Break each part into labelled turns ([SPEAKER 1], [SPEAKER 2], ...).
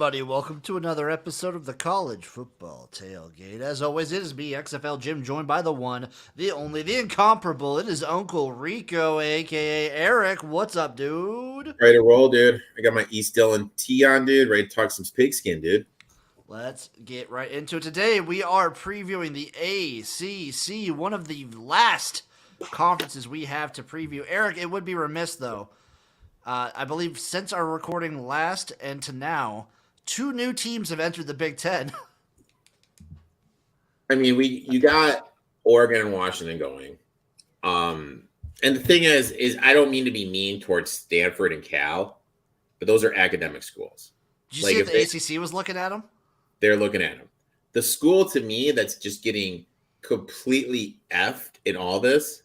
[SPEAKER 1] everybody. Welcome to another episode of the College Football Tailgate. As always, it is me, XFL Jim, joined by the one, the only, the incomparable. It is Uncle Rico, a.k.a. Erik. What's up, dude?
[SPEAKER 2] Ready to roll, dude. I got my East Dillon tee on, dude. Ready to talk some pigskin, dude.
[SPEAKER 1] Let's get right into it. Today, we are previewing the ACC, one of the last conferences we have to preview. Erik, it would be remiss, though. I believe since our recording last and to now, 2 new teams have entered the Big Ten.
[SPEAKER 2] I mean, you got Oregon and Washington going. And the thing is I don't mean to be mean towards Stanford and Cal, but those are academic schools.
[SPEAKER 1] Did you see if the ACC was looking at them?
[SPEAKER 2] They're looking at them. The school, to me, that's just getting completely effed in all this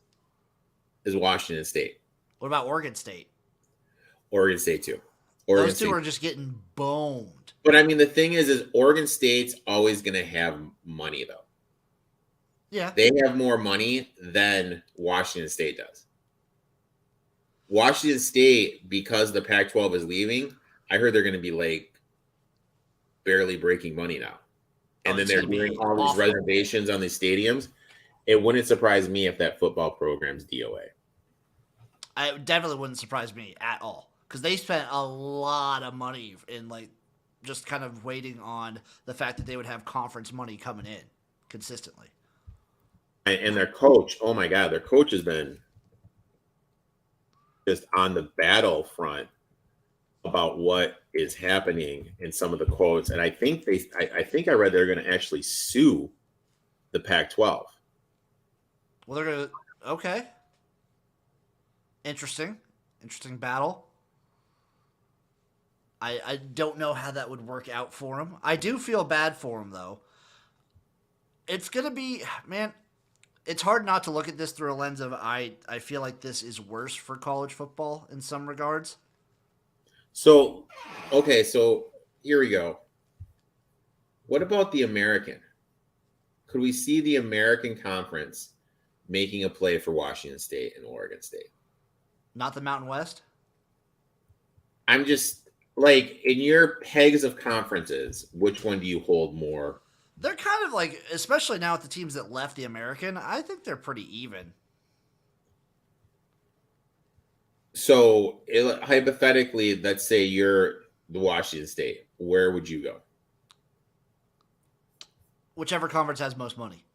[SPEAKER 2] is Washington State.
[SPEAKER 1] What about Oregon State?
[SPEAKER 2] Oregon State, too.
[SPEAKER 1] Those two are just getting boned.
[SPEAKER 2] But, I mean, the thing is Oregon State's always going to have money, though.
[SPEAKER 1] Yeah.
[SPEAKER 2] They have more money than Washington State does. Washington State, because the Pac-12 is leaving, I heard they're going to be, like, barely breaking money now. And then they're doing all these reservations on these stadiums. It wouldn't surprise me if that football program's DOA.
[SPEAKER 1] It definitely wouldn't surprise me at all. Because they spent a lot of money in, like, just kind of waiting on the fact that they would have conference money coming in consistently.
[SPEAKER 2] And their coach, oh my God, their coach has been just on the battlefront about what is happening in some of the quotes. And I think I read they're going to actually sue the Pac-12.
[SPEAKER 1] Well, they're going to, okay. Interesting battle. I don't know how that would work out for him. I do feel bad for him, though. It's going to be, man, it's hard not to look at this through a lens of I feel like this is worse for college football in some regards.
[SPEAKER 2] So, okay, so here we go. What about the American? Could we see the American Conference making a play for Washington State and Oregon State?
[SPEAKER 1] Not the Mountain West?
[SPEAKER 2] I'm just... like, in your pegs of conferences, which one do you hold more?
[SPEAKER 1] They're kind of like, especially now with the teams that left the American, I think they're pretty even.
[SPEAKER 2] So, hypothetically, let's say you're the Washington State. Where would you go?
[SPEAKER 1] Whichever conference has most money.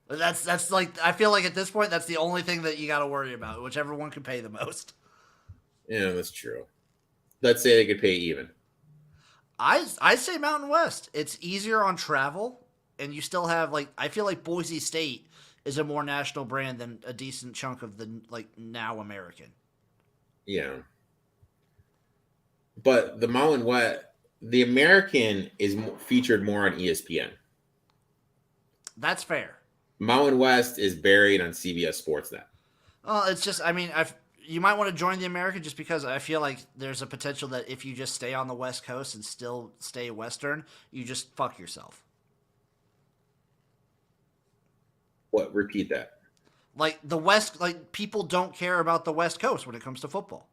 [SPEAKER 1] That's like, I feel like at this point, that's the only thing that you got to worry about. Whichever one can pay the most.
[SPEAKER 2] Yeah, that's true. Let's say they could pay even.
[SPEAKER 1] I say Mountain West. It's easier on travel, and you still have, like, I feel like Boise State is a more national brand than a decent chunk of the, like, now American.
[SPEAKER 2] Yeah. But the Mountain West, the American is featured more on ESPN.
[SPEAKER 1] That's fair.
[SPEAKER 2] Mountain West is buried on CBS Sportsnet.
[SPEAKER 1] Well, it's just, I mean, you might want to join the American just because I feel like there's a potential that if you just stay on the West Coast and still stay Western, you just fuck yourself.
[SPEAKER 2] What? Repeat that.
[SPEAKER 1] Like the West, like people don't care about the West Coast when it comes to football.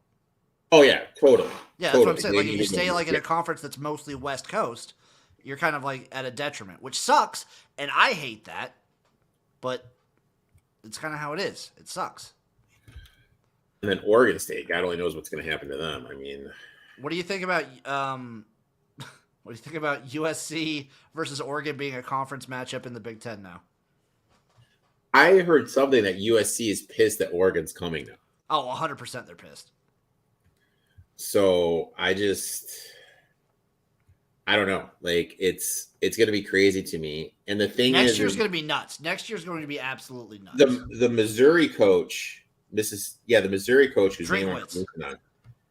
[SPEAKER 2] Oh yeah, totally.
[SPEAKER 1] Yeah, that's what I'm saying. Like if you stay like in a conference that's mostly West Coast, you're kind of like at a detriment, which sucks, and I hate that. But it's kind of how it is. It sucks.
[SPEAKER 2] And then Oregon State, God only knows what's going to happen to them. I mean,
[SPEAKER 1] what do you think about USC versus Oregon being a conference matchup in the Big Ten now?
[SPEAKER 2] I heard something that USC is pissed that Oregon's coming now.
[SPEAKER 1] Oh, 100% they're pissed.
[SPEAKER 2] So I don't know. Like it's going to be crazy to me. And the thing
[SPEAKER 1] next year's going to be nuts. Next year's going to be absolutely nuts.
[SPEAKER 2] The Missouri coach, the Missouri coach who's
[SPEAKER 1] named on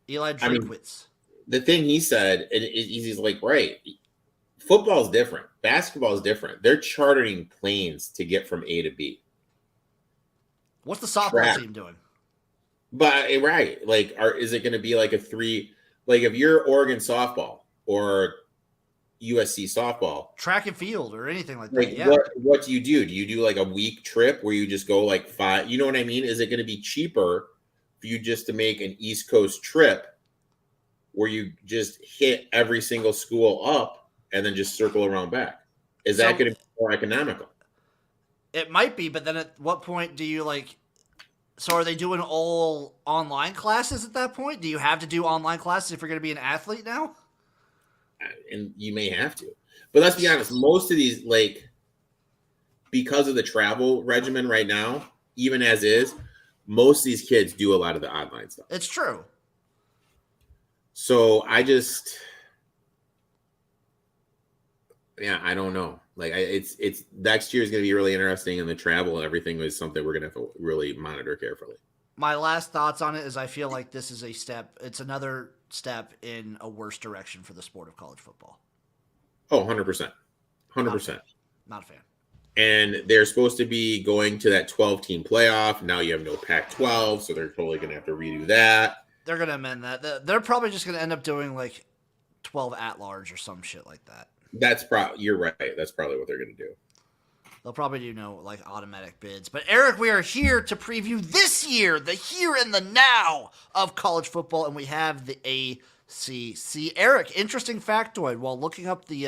[SPEAKER 1] Eli Drinkwitz. I mean,
[SPEAKER 2] the thing he said, and he's like, right, football is different. Basketball is different. They're chartering planes to get from A to B.
[SPEAKER 1] What's the softball team doing?
[SPEAKER 2] But right, like, is it going to be like a 3? Like, if you're Oregon softball or USC softball,
[SPEAKER 1] track and field, or anything like that. Yeah.
[SPEAKER 2] What do you do? Do you do like a week trip where you just go like 5? You know what I mean? Is it going to be cheaper for you just to make an East Coast trip where you just hit every single school up and then just circle around back? Is that going to be more economical?
[SPEAKER 1] It might be, but then at what point do you so are they doing all online classes at that point? Do you have to do online classes if you're going to be an athlete now?
[SPEAKER 2] And you may have to. But let's be honest, most of these, because of the travel regimen right now, even as is, most of these kids do a lot of the online stuff.
[SPEAKER 1] It's true.
[SPEAKER 2] So I don't know. It's next year is going to be really interesting, and the travel and everything is something we're going to have to really monitor carefully.
[SPEAKER 1] My last thoughts on it is I feel like this is it's another step in a worse direction for the sport of college football.
[SPEAKER 2] Oh, 100%. 100%.
[SPEAKER 1] Not a fan.
[SPEAKER 2] And they're supposed to be going to that 12-team playoff. Now you have no Pac-12, so they're totally going to have to redo that.
[SPEAKER 1] They're going to amend that. They're probably just going to end up doing 12 at-large or some shit like that.
[SPEAKER 2] You're right. That's probably what they're going to do.
[SPEAKER 1] They'll probably do automatic bids. But Eric, we are here to preview this year, the here and the now of college football, and we have the ACC. Eric, interesting factoid while looking up the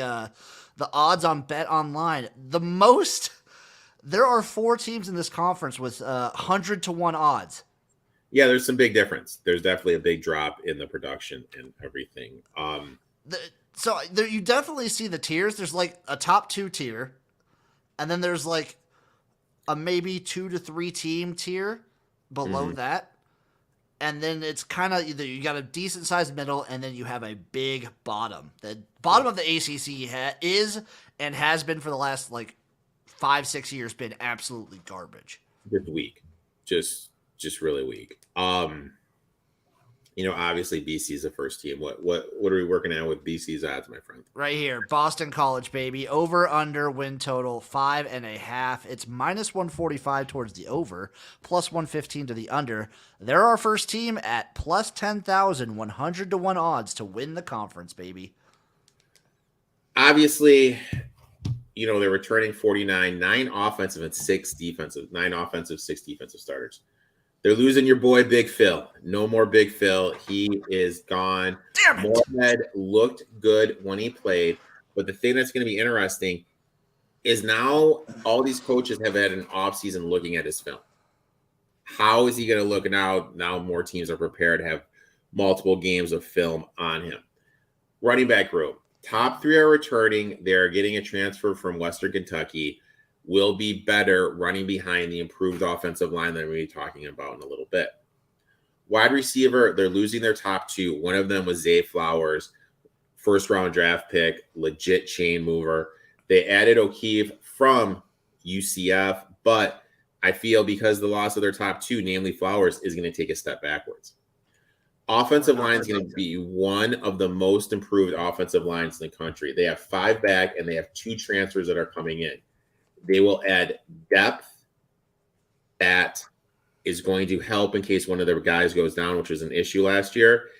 [SPEAKER 1] odds on Bet Online. There are 4 teams in this conference with 100-1 odds.
[SPEAKER 2] Yeah, there's some big difference. There's definitely a big drop in the production and everything.
[SPEAKER 1] So you definitely see the tiers. There's a top 2 tier, and then there's a maybe 2 to 3 team tier below that. And then it's kind of either you got a decent sized middle, and then you have a big bottom. The bottom of the ACC is and has been for the last 5-6 years been absolutely garbage.
[SPEAKER 2] Just weak, just really weak. Obviously BC is the first team. What are we working at with BC's odds, my friend?
[SPEAKER 1] Right here, Boston College, baby. Over under win total 5.5. It's -145 towards the over, +115 to the under. They're our first team at +10,000, 100-1 odds to win the conference, baby.
[SPEAKER 2] Obviously, they're returning 49, 9 offensive and 6 defensive, 9 offensive, 6 defensive starters. They're losing your boy, Big Phil. No more Big Phil. He is gone.
[SPEAKER 1] Damn it.
[SPEAKER 2] Moorhead looked good when he played. But the thing that's going to be interesting is now all these coaches have had an offseason looking at his film. How is he going to look now? Now more teams are prepared to have multiple games of film on him. Running back room. Top 3 are returning. They're getting a transfer from Western Kentucky. Will be better running behind the improved offensive line that we'll be talking about in a little bit. Wide receiver, they're losing their top 2. One of them was Zay Flowers, first-round draft pick, legit chain mover. They added O'Keefe from UCF, but I feel because of the loss of their top 2, namely Flowers, is going to take a step backwards. Offensive line is going to be one of the most improved offensive lines in the country. They have 5 back, and they have 2 transfers that are coming in. They will add depth that is going to help in case one of their guys goes down, which was an issue last year.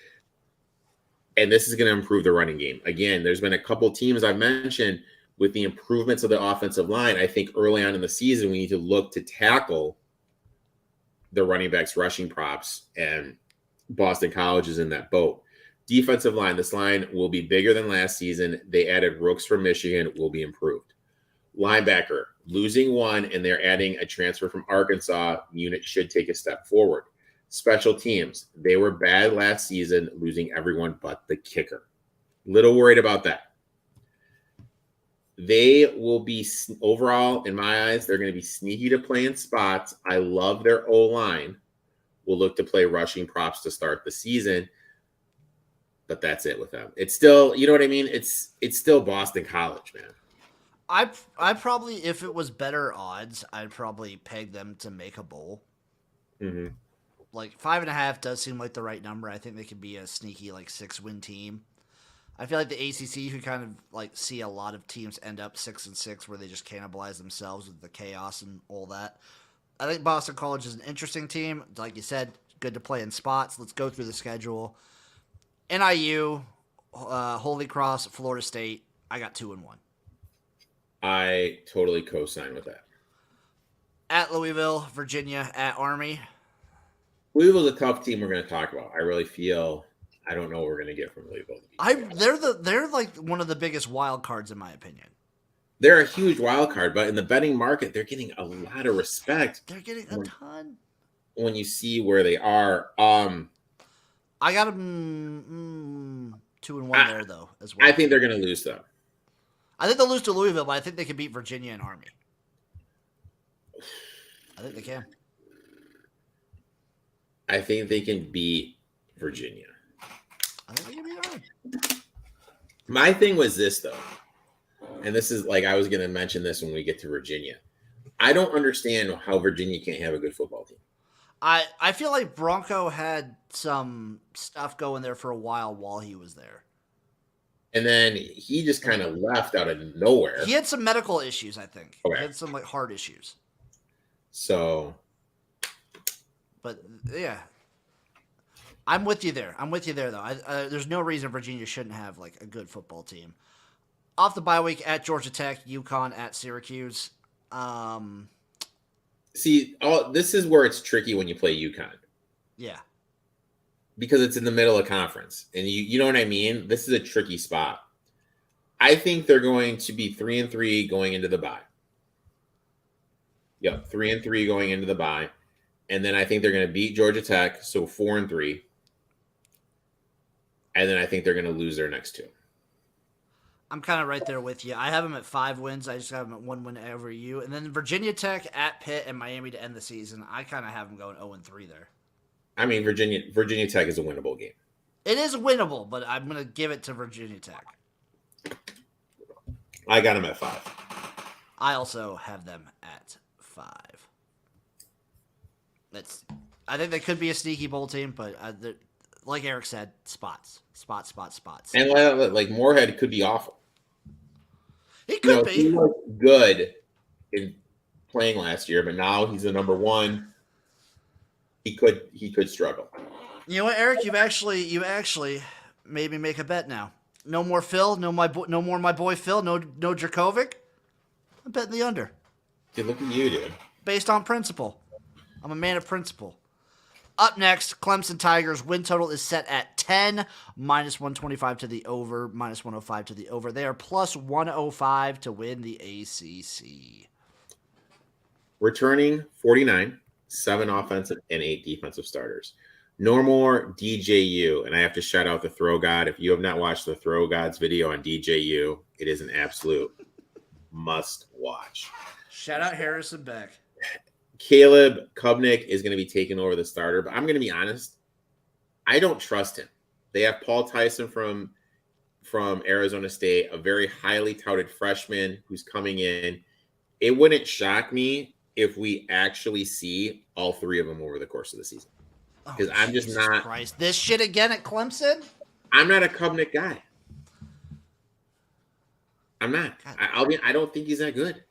[SPEAKER 2] And this is going to improve the running game. Again, there's been a couple teams I've mentioned with the improvements of the offensive line. I think early on in the season, we need to look to tackle the running backs rushing props, and Boston College is in that boat. Defensive line, this line will be bigger than last season. They added Rooks from Michigan, will be improved. Linebacker, losing 1, and they're adding a transfer from Arkansas. Unit should take a step forward. Special teams, they were bad last season, losing everyone but the kicker. Little worried about that. They will be, overall, in my eyes, they're going to be sneaky to play in spots. I love their O-line. We'll look to play rushing props to start the season. But that's it with them. It's still, you know what I mean? It's still Boston College, man.
[SPEAKER 1] I probably, if it was better odds, I'd probably peg them to make a bowl. 5.5 does seem like the right number. I think they could be a sneaky 6-win team. I feel like the ACC could kind of see a lot of teams end up 6-6 where they just cannibalize themselves with the chaos and all that. I think Boston College is an interesting team. Like you said, good to play in spots. Let's go through the schedule. NIU, Holy Cross, Florida State. I got 2-1.
[SPEAKER 2] I totally co-sign with that.
[SPEAKER 1] At Louisville, Virginia, at Army.
[SPEAKER 2] Louisville's a tough team we're going to talk about. I really feel I don't know what we're gonna get from Louisville.
[SPEAKER 1] They're like one of the biggest wild cards in my opinion.
[SPEAKER 2] They're a huge wild card, but in the betting market, they're getting a lot of respect.
[SPEAKER 1] They're getting a ton.
[SPEAKER 2] When you see where they are,
[SPEAKER 1] I got them 2-1 there though as well.
[SPEAKER 2] I think they're gonna lose though.
[SPEAKER 1] I think they'll lose to Louisville, but I think they can beat Virginia and Army. I think they can.
[SPEAKER 2] I think they can beat Virginia.
[SPEAKER 1] I think they can beat Army.
[SPEAKER 2] My thing was this though, and this is like I was gonna mention this when we get to Virginia. I don't understand how Virginia can't have a good football team.
[SPEAKER 1] I feel like Bronco had some stuff going there for a while he was there.
[SPEAKER 2] And then he just kind of left out of nowhere.
[SPEAKER 1] He had some medical issues, I think.
[SPEAKER 2] Okay.
[SPEAKER 1] He had some like heart issues.
[SPEAKER 2] So,
[SPEAKER 1] but yeah, I'm with you there. Though. There's no reason Virginia shouldn't have like a good football team. Off the bye week at Georgia Tech, UConn at Syracuse.
[SPEAKER 2] See, this is where it's tricky when you play UConn.
[SPEAKER 1] Yeah.
[SPEAKER 2] Because it's in the middle of conference. And you know what I mean? This is a tricky spot. I think they're going to be 3-3 going into the bye. Yep, 3-3 going into the bye. And then I think they're going to beat Georgia Tech, so 4-3. And then I think they're going to lose their next two.
[SPEAKER 1] I'm kind of right there with you. I have them at 5 wins. I just have them at 1 win every year. And then Virginia Tech at Pitt and Miami to end the season. I kind of have them going 0-3 there.
[SPEAKER 2] I mean, Virginia Tech is a winnable game.
[SPEAKER 1] It is winnable, but I'm going to give it to Virginia Tech.
[SPEAKER 2] I got them at 5.
[SPEAKER 1] I also have them at 5. I think they could be a sneaky bowl team, but like Erik said, spots.
[SPEAKER 2] And like Moorhead could be awful.
[SPEAKER 1] He could be.
[SPEAKER 2] He was good in playing last year, but now he's the number 1. He could struggle.
[SPEAKER 1] You know what, Erik? You actually made me make a bet now. No more Phil. No more my boy Phil. No Dracovic. I'm betting the under.
[SPEAKER 2] Dude, look at you, dude.
[SPEAKER 1] Based on principle. I'm a man of principle. Up next, Clemson Tigers. Win total is set at 10, -125 to the over, -105 to the over. They are +105 to win the ACC.
[SPEAKER 2] Returning 49, 7 offensive and 8 defensive starters. No more DJU, and I have to shout out the Throw God. If you have not watched the Throw God's video on DJU, it is an absolute must watch.
[SPEAKER 1] Shout out Harrison Beck.
[SPEAKER 2] Caleb Kubnick is going to be taking over the starter, but I'm going to be honest, I don't trust him. They have Paul Tyson from Arizona State, a very highly touted freshman who's coming in. It wouldn't shock me if we actually see all 3 of them over the course of the season. Because I'm just not.
[SPEAKER 1] Christ. This shit again at Clemson?
[SPEAKER 2] I'm not a Kubnick guy. I'm not. I don't think he's that good.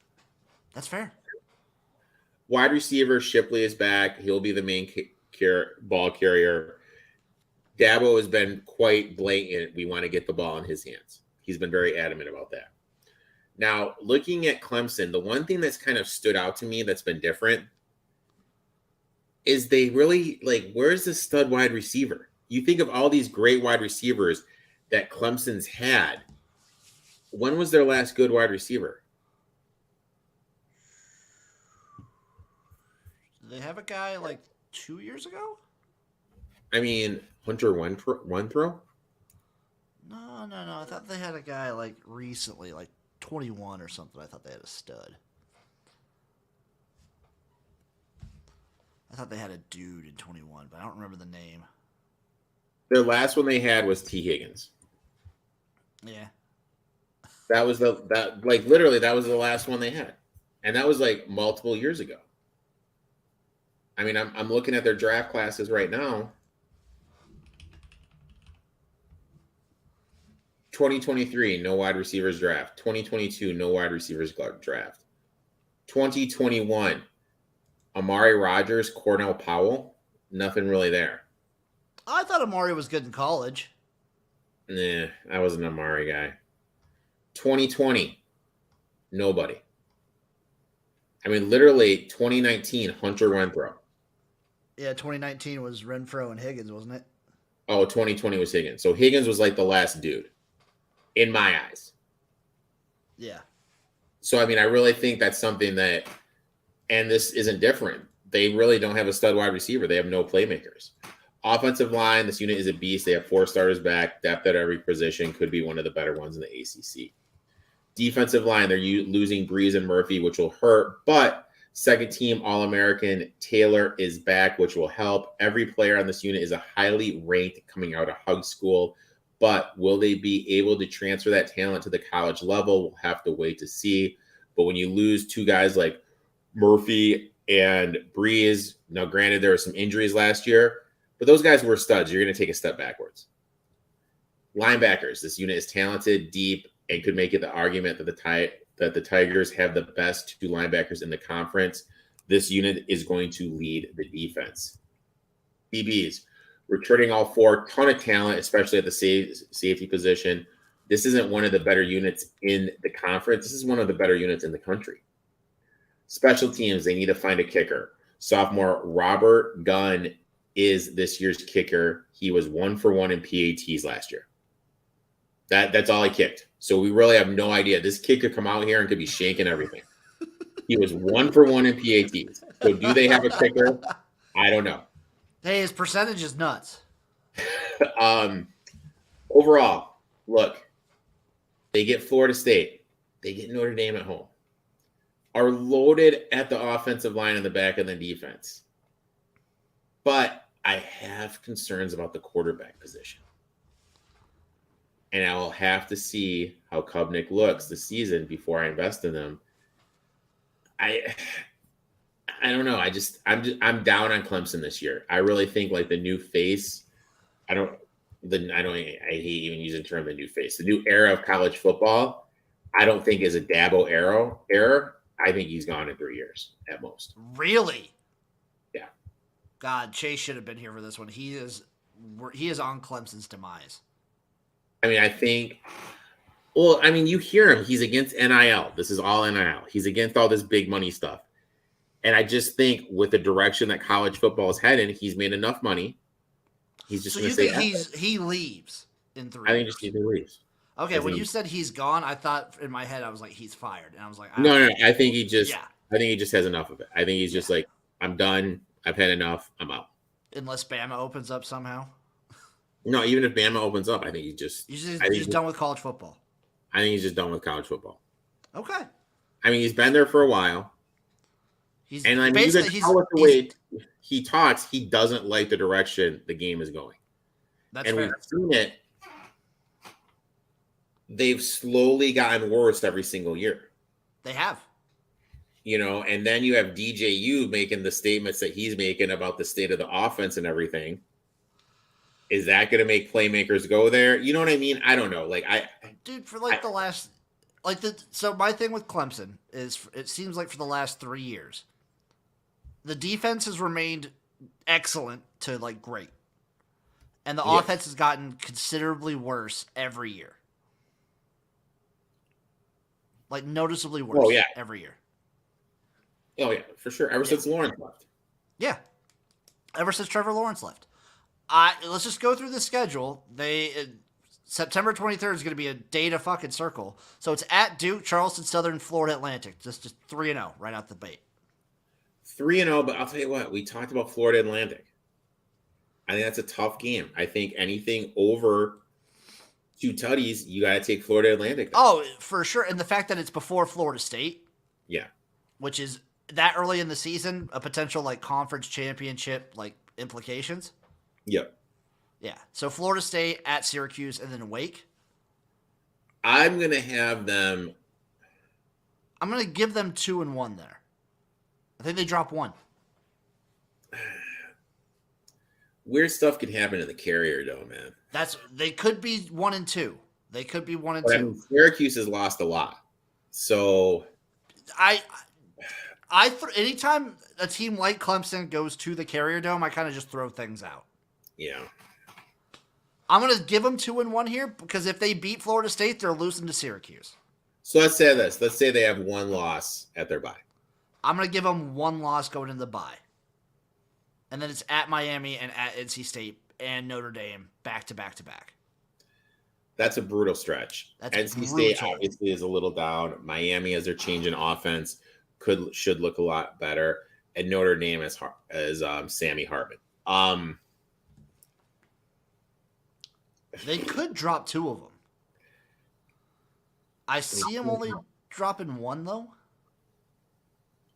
[SPEAKER 1] That's fair.
[SPEAKER 2] Wide receiver Shipley is back. He'll be the main ball carrier. Dabo has been quite blatant. We want to get the ball in his hands. He's been very adamant about that. Now, looking at Clemson, the one thing that's kind of stood out to me that's been different is they really, where's the stud wide receiver? You think of all these great wide receivers that Clemson's had. When was their last good wide receiver?
[SPEAKER 1] Did they have a guy 2 years ago?
[SPEAKER 2] I mean, Hunter Renfrow?
[SPEAKER 1] No. I thought they had a guy recently, 21 or something. I thought they had a stud. I thought they had a dude in 21, but I don't remember the name.
[SPEAKER 2] Their last one they had was T. Higgins.
[SPEAKER 1] Yeah.
[SPEAKER 2] That was literally that was the last one they had. And that was multiple years ago. I mean, I'm looking at their draft classes right now. 2023, no wide receivers draft. 2022, no wide receivers draft. 2021, Amari Rogers, Cornell Powell, nothing really there.
[SPEAKER 1] I thought Amari was good in college.
[SPEAKER 2] Nah, I was an Amari guy. 2020, nobody. I mean, literally 2019, Hunter Renfrow.
[SPEAKER 1] Yeah, 2019 was Renfrow and Higgins, wasn't it?
[SPEAKER 2] Oh, 2020 was Higgins. So Higgins was like the last dude in my eyes.
[SPEAKER 1] Yeah.
[SPEAKER 2] So, I mean, I really think that's something that, and this isn't different. They really don't have a stud wide receiver. They have no playmakers. Offensive line, this unit is a beast. They have 4 starters back. Depth at every position, could be one of the better ones in the ACC. Defensive line, they're losing Breeze and Murphy, which will hurt. But second team All-American Taylor is back, which will help. Every player on this unit is a highly ranked coming out of high school. But will they be able to transfer that talent to the college level? We'll have to wait to see. But when you lose 2 guys like Murphy and Breeze, now granted there were some injuries last year, but those guys were studs. You're going to take a step backwards. Linebackers, this unit is talented, deep, and could make it the argument that the Tigers have the best 2 linebackers in the conference. This unit is going to lead the defense. DBs, returning all 4, ton of talent, especially at the safety position. This isn't one of the better units in the conference. This is one of the better units in the country. Special teams, they need to find a kicker. Sophomore Robert Gunn is this year's kicker. He was 1 for 1 in PATs last year. That's all he kicked. So we really have no idea. This kid could come out here and could be shaking everything. He was 1 for 1 in PATs. So do they have a kicker? I don't know.
[SPEAKER 1] Hey, his percentage is nuts.
[SPEAKER 2] Overall, look, they get Florida State. They get Notre Dame at home. Are loaded at the offensive line and the back of the defense. But I have concerns about the quarterback position. And I will have to see how Kubnik looks this season before I invest in them. I don't know. I'm down on Clemson this year. I really think like the new face. I hate even using the term the new face. The new era of college football. I don't think is a Dabo era. I think he's gone in 3 years at most.
[SPEAKER 1] Really?
[SPEAKER 2] Yeah.
[SPEAKER 1] God, Chase should have been here for this one. He is on Clemson's demise.
[SPEAKER 2] I mean, you hear him. He's against NIL. This is all NIL. He's against all this big money stuff. And I just think with the direction that college football is headed, he's made enough money. He's just going to say
[SPEAKER 1] he leaves in 3 years.
[SPEAKER 2] I think just he leaves.
[SPEAKER 1] Okay, when you said he's gone, I thought in my head I was like he's fired, and I was like,
[SPEAKER 2] no. I think he just has enough of it. I think he's just like, I'm done. I've had enough. I'm out.
[SPEAKER 1] Unless Bama opens up somehow.
[SPEAKER 2] No, even if Bama opens up, I think he's just
[SPEAKER 1] done with college football.
[SPEAKER 2] I think he's just done with college football.
[SPEAKER 1] Okay.
[SPEAKER 2] I mean, he's been there for a while. You can tell with the way he talks, he doesn't like the direction the game is going.
[SPEAKER 1] That's fair.
[SPEAKER 2] We've seen it. They've slowly gotten worse every single year.
[SPEAKER 1] They have.
[SPEAKER 2] And then you have DJU making the statements that he's making about the state of the offense and everything. Is that going to make playmakers go there? You know what I mean? I don't know. So my thing with Clemson is it seems like for the last 3 years, the defense has remained excellent to great. And the offense has gotten considerably worse every year. Noticeably worse every year. Oh, yeah, for sure. Ever since Lawrence left. Yeah. Ever since Trevor Lawrence left. Let's just go through the schedule. September 23rd is going to be a day to fucking circle. So it's at Duke, Charleston, Southern, Florida Atlantic. Just 3-0 right out the bait. 3-0, but I'll tell you what. We talked about Florida Atlantic. I think that's a tough game. I think anything over 2 tutties, you got to take Florida Atlantic. Oh, for sure. And the fact that it's before Florida State. Yeah. Which is that early in the season, a potential conference championship implications. Yep. Yeah. So Florida State at Syracuse and then Wake. I'm going to have them. I'm going to give them 2-1 there. I think they drop 1. Weird stuff could happen in the Carrier Dome, man. They could be 1-2. They could be 1-2. I mean, Syracuse has lost a lot. So anytime a team like Clemson goes to the Carrier Dome, I kind of just throw things out. Yeah. I'm going to give them 2-1 here because if they beat Florida State, they're losing to Syracuse. So let's say this. Let's say they have 1 loss at their bye. I'm going to give them 1 loss going into the bye. And then it's at Miami and at NC State.
[SPEAKER 1] and Notre Dame back to back to back.
[SPEAKER 2] That's a brutal stretch.
[SPEAKER 1] That's
[SPEAKER 2] NC State obviously is a little down. Miami, as they're changing offense, should look a lot better. And Notre Dame as Sammy Hartman.
[SPEAKER 1] They could drop 2 of them. I see them only dropping 1 though.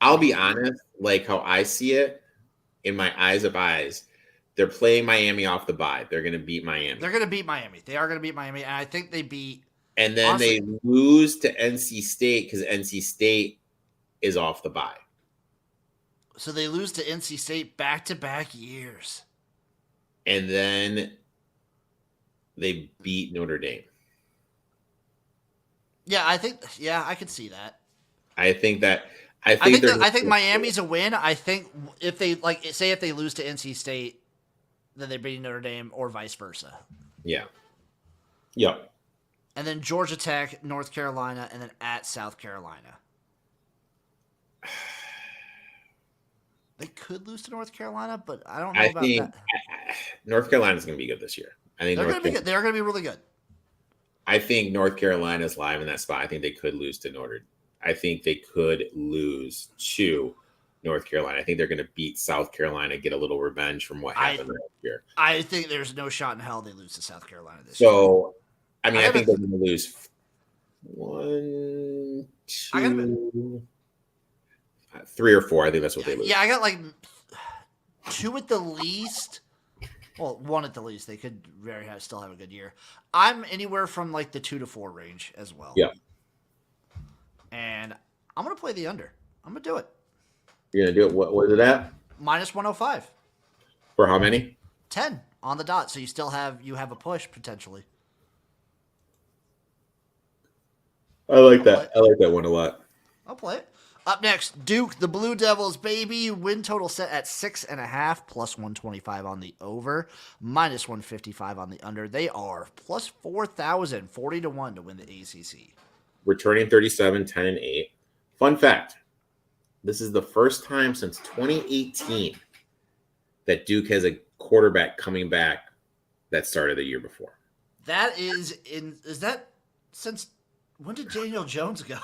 [SPEAKER 2] I'll be honest, like how I see it in my eyes of eyes, they're playing Miami off the bye. They're going to beat Miami.
[SPEAKER 1] They're going to beat Miami. They are going to beat Miami, and I think they beat.
[SPEAKER 2] And then they lose to NC State because NC State is off the bye.
[SPEAKER 1] So they lose to NC State back-to-back years.
[SPEAKER 2] And then they beat Notre Dame.
[SPEAKER 1] Yeah, I could see that.
[SPEAKER 2] I think
[SPEAKER 1] Miami's a win. I think if they if they lose to NC State, then they beat Notre Dame or vice versa.
[SPEAKER 2] Yeah. Yep.
[SPEAKER 1] And then Georgia Tech, North Carolina, and then at South Carolina. They could lose to North Carolina, but I don't know about that.
[SPEAKER 2] North Carolina's going to be good this year. I think
[SPEAKER 1] they're going to be good. They're going to be really good.
[SPEAKER 2] I think North Carolina's live in that spot. I think they could lose to I think they could lose to North Carolina. I think they're going to beat South Carolina, get a little revenge from what happened last year.
[SPEAKER 1] I think there's no shot in hell they lose to South Carolina this
[SPEAKER 2] year.
[SPEAKER 1] So,
[SPEAKER 2] I think they're going to lose 1, 2, 3 or 4. I think that's what they lose.
[SPEAKER 1] Yeah, I got like 2 at the least. Well, 1 at the least. They could still have a good year. I'm anywhere from like the 2 to 4 range as well.
[SPEAKER 2] Yeah.
[SPEAKER 1] And I'm going to play the under. I'm going to do it.
[SPEAKER 2] You're going to do it? What was it at?
[SPEAKER 1] Minus 105.
[SPEAKER 2] For how many?
[SPEAKER 1] 10 on the dot. So you still have a push potentially.
[SPEAKER 2] I like that. I like that one a lot.
[SPEAKER 1] I'll play it. Up next, Duke, the Blue Devils, baby. Win total set at 6.5, plus 125 on the over, minus 155 on the under. They are plus 4,000, 40-1 to win the ACC.
[SPEAKER 2] Returning 37, 10, and 8. Fun fact, this is the first time since 2018 that Duke has a quarterback coming back that started the year before.
[SPEAKER 1] Is that since when did Daniel Jones go?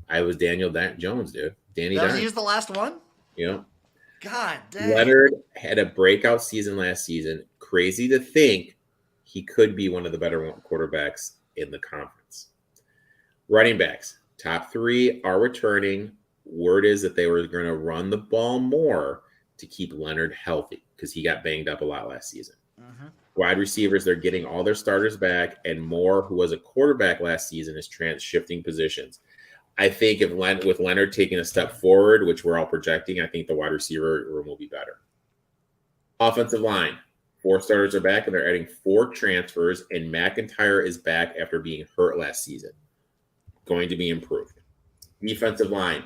[SPEAKER 2] I was Daniel Jones, dude. He
[SPEAKER 1] was the last one?
[SPEAKER 2] Yeah.
[SPEAKER 1] God dang.
[SPEAKER 2] Leonard had a breakout season last season. Crazy to think he could be one of the better quarterbacks in the conference. Running backs, top 3 are returning. Word is that they were going to run the ball more to keep Leonard healthy because he got banged up a lot last season. Mm-hmm. Wide receivers, they're getting all their starters back, and Moore, who was a quarterback last season, is shifting positions. I think with Leonard taking a step forward, which we're all projecting, I think the wide receiver room will be better. Offensive line, 4 starters are back, and they're adding 4 transfers, and McIntyre is back after being hurt last season. Going to be improved. Defensive line,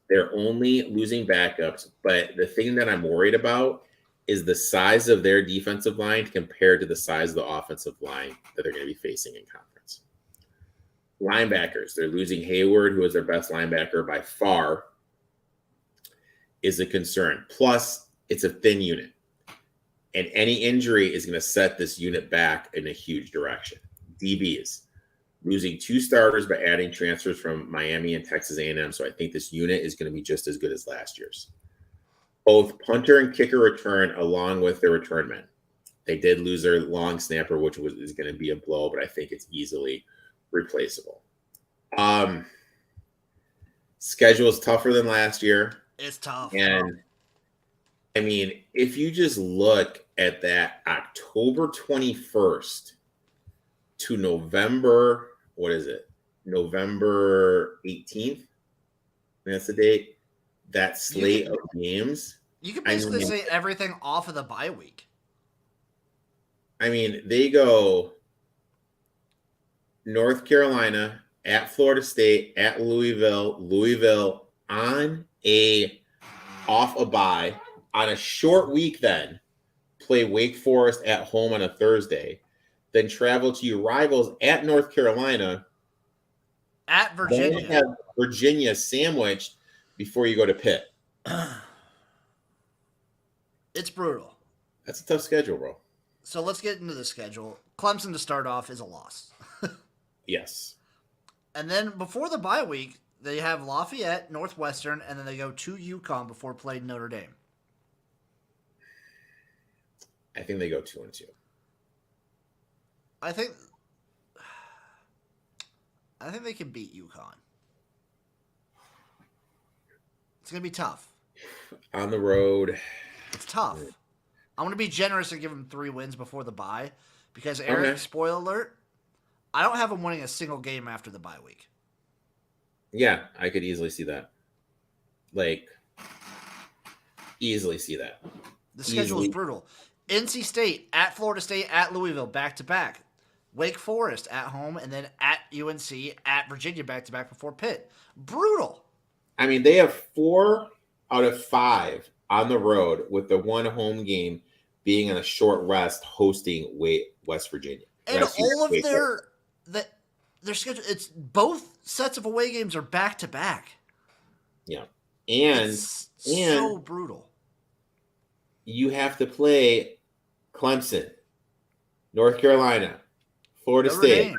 [SPEAKER 2] they're only losing backups, but the thing that I'm worried about is the size of their defensive line compared to the size of the offensive line that they're going to be facing in conference. Linebackers, they're losing Hayward, who is their best linebacker by far, is a concern. Plus, it's a thin unit. And any injury is going to set this unit back in a huge direction. DBs, losing 2 starters by adding transfers from Miami and Texas A&M. So I think this unit is going to be just as good as last year's. Both punter and kicker return along with their return men. They did lose their long snapper, which is going to be a blow, but I think it's easily replaceable. Schedule is tougher than last year.
[SPEAKER 1] It's tough.
[SPEAKER 2] And I mean, if you just look at that October 21st to November, November 18th, that's the date, that slate of games.
[SPEAKER 1] You can basically say everything off of the bye week.
[SPEAKER 2] I mean, they go North Carolina, at Florida State, at Louisville off a bye, on a short week then, play Wake Forest at home on a Thursday, then travel to your rivals at North Carolina,
[SPEAKER 1] at Virginia.
[SPEAKER 2] Then have Virginia sandwiched before you go to Pitt.
[SPEAKER 1] It's brutal.
[SPEAKER 2] That's a tough schedule, bro.
[SPEAKER 1] So let's get into the schedule. Clemson to start off is a loss.
[SPEAKER 2] Yes.
[SPEAKER 1] And then before the bye week, they have Lafayette, Northwestern, and then they go to UConn before playing Notre Dame.
[SPEAKER 2] I think they go 2-2.
[SPEAKER 1] I think they can beat UConn. It's going to be tough.
[SPEAKER 2] On the road.
[SPEAKER 1] It's tough. I'm going to be generous and give them 3 wins before the bye because, Erik,
[SPEAKER 2] Okay.
[SPEAKER 1] spoiler alert, I don't have them winning a single game after the bye week.
[SPEAKER 2] Yeah, I could easily see that. Easily see that.
[SPEAKER 1] The schedule is brutal. NC State, at Florida State, at Louisville, back-to-back. Wake Forest at home, and then at UNC, at Virginia, back-to-back before Pitt. Brutal.
[SPEAKER 2] I mean, they have 4 out of 5 on the road with the one home game being on a short rest hosting West Virginia.
[SPEAKER 1] And all of their schedule, it's both sets of away games are back-to-back.
[SPEAKER 2] Yeah. And
[SPEAKER 1] it's so brutal.
[SPEAKER 2] You have to play Clemson, North Carolina, Florida State,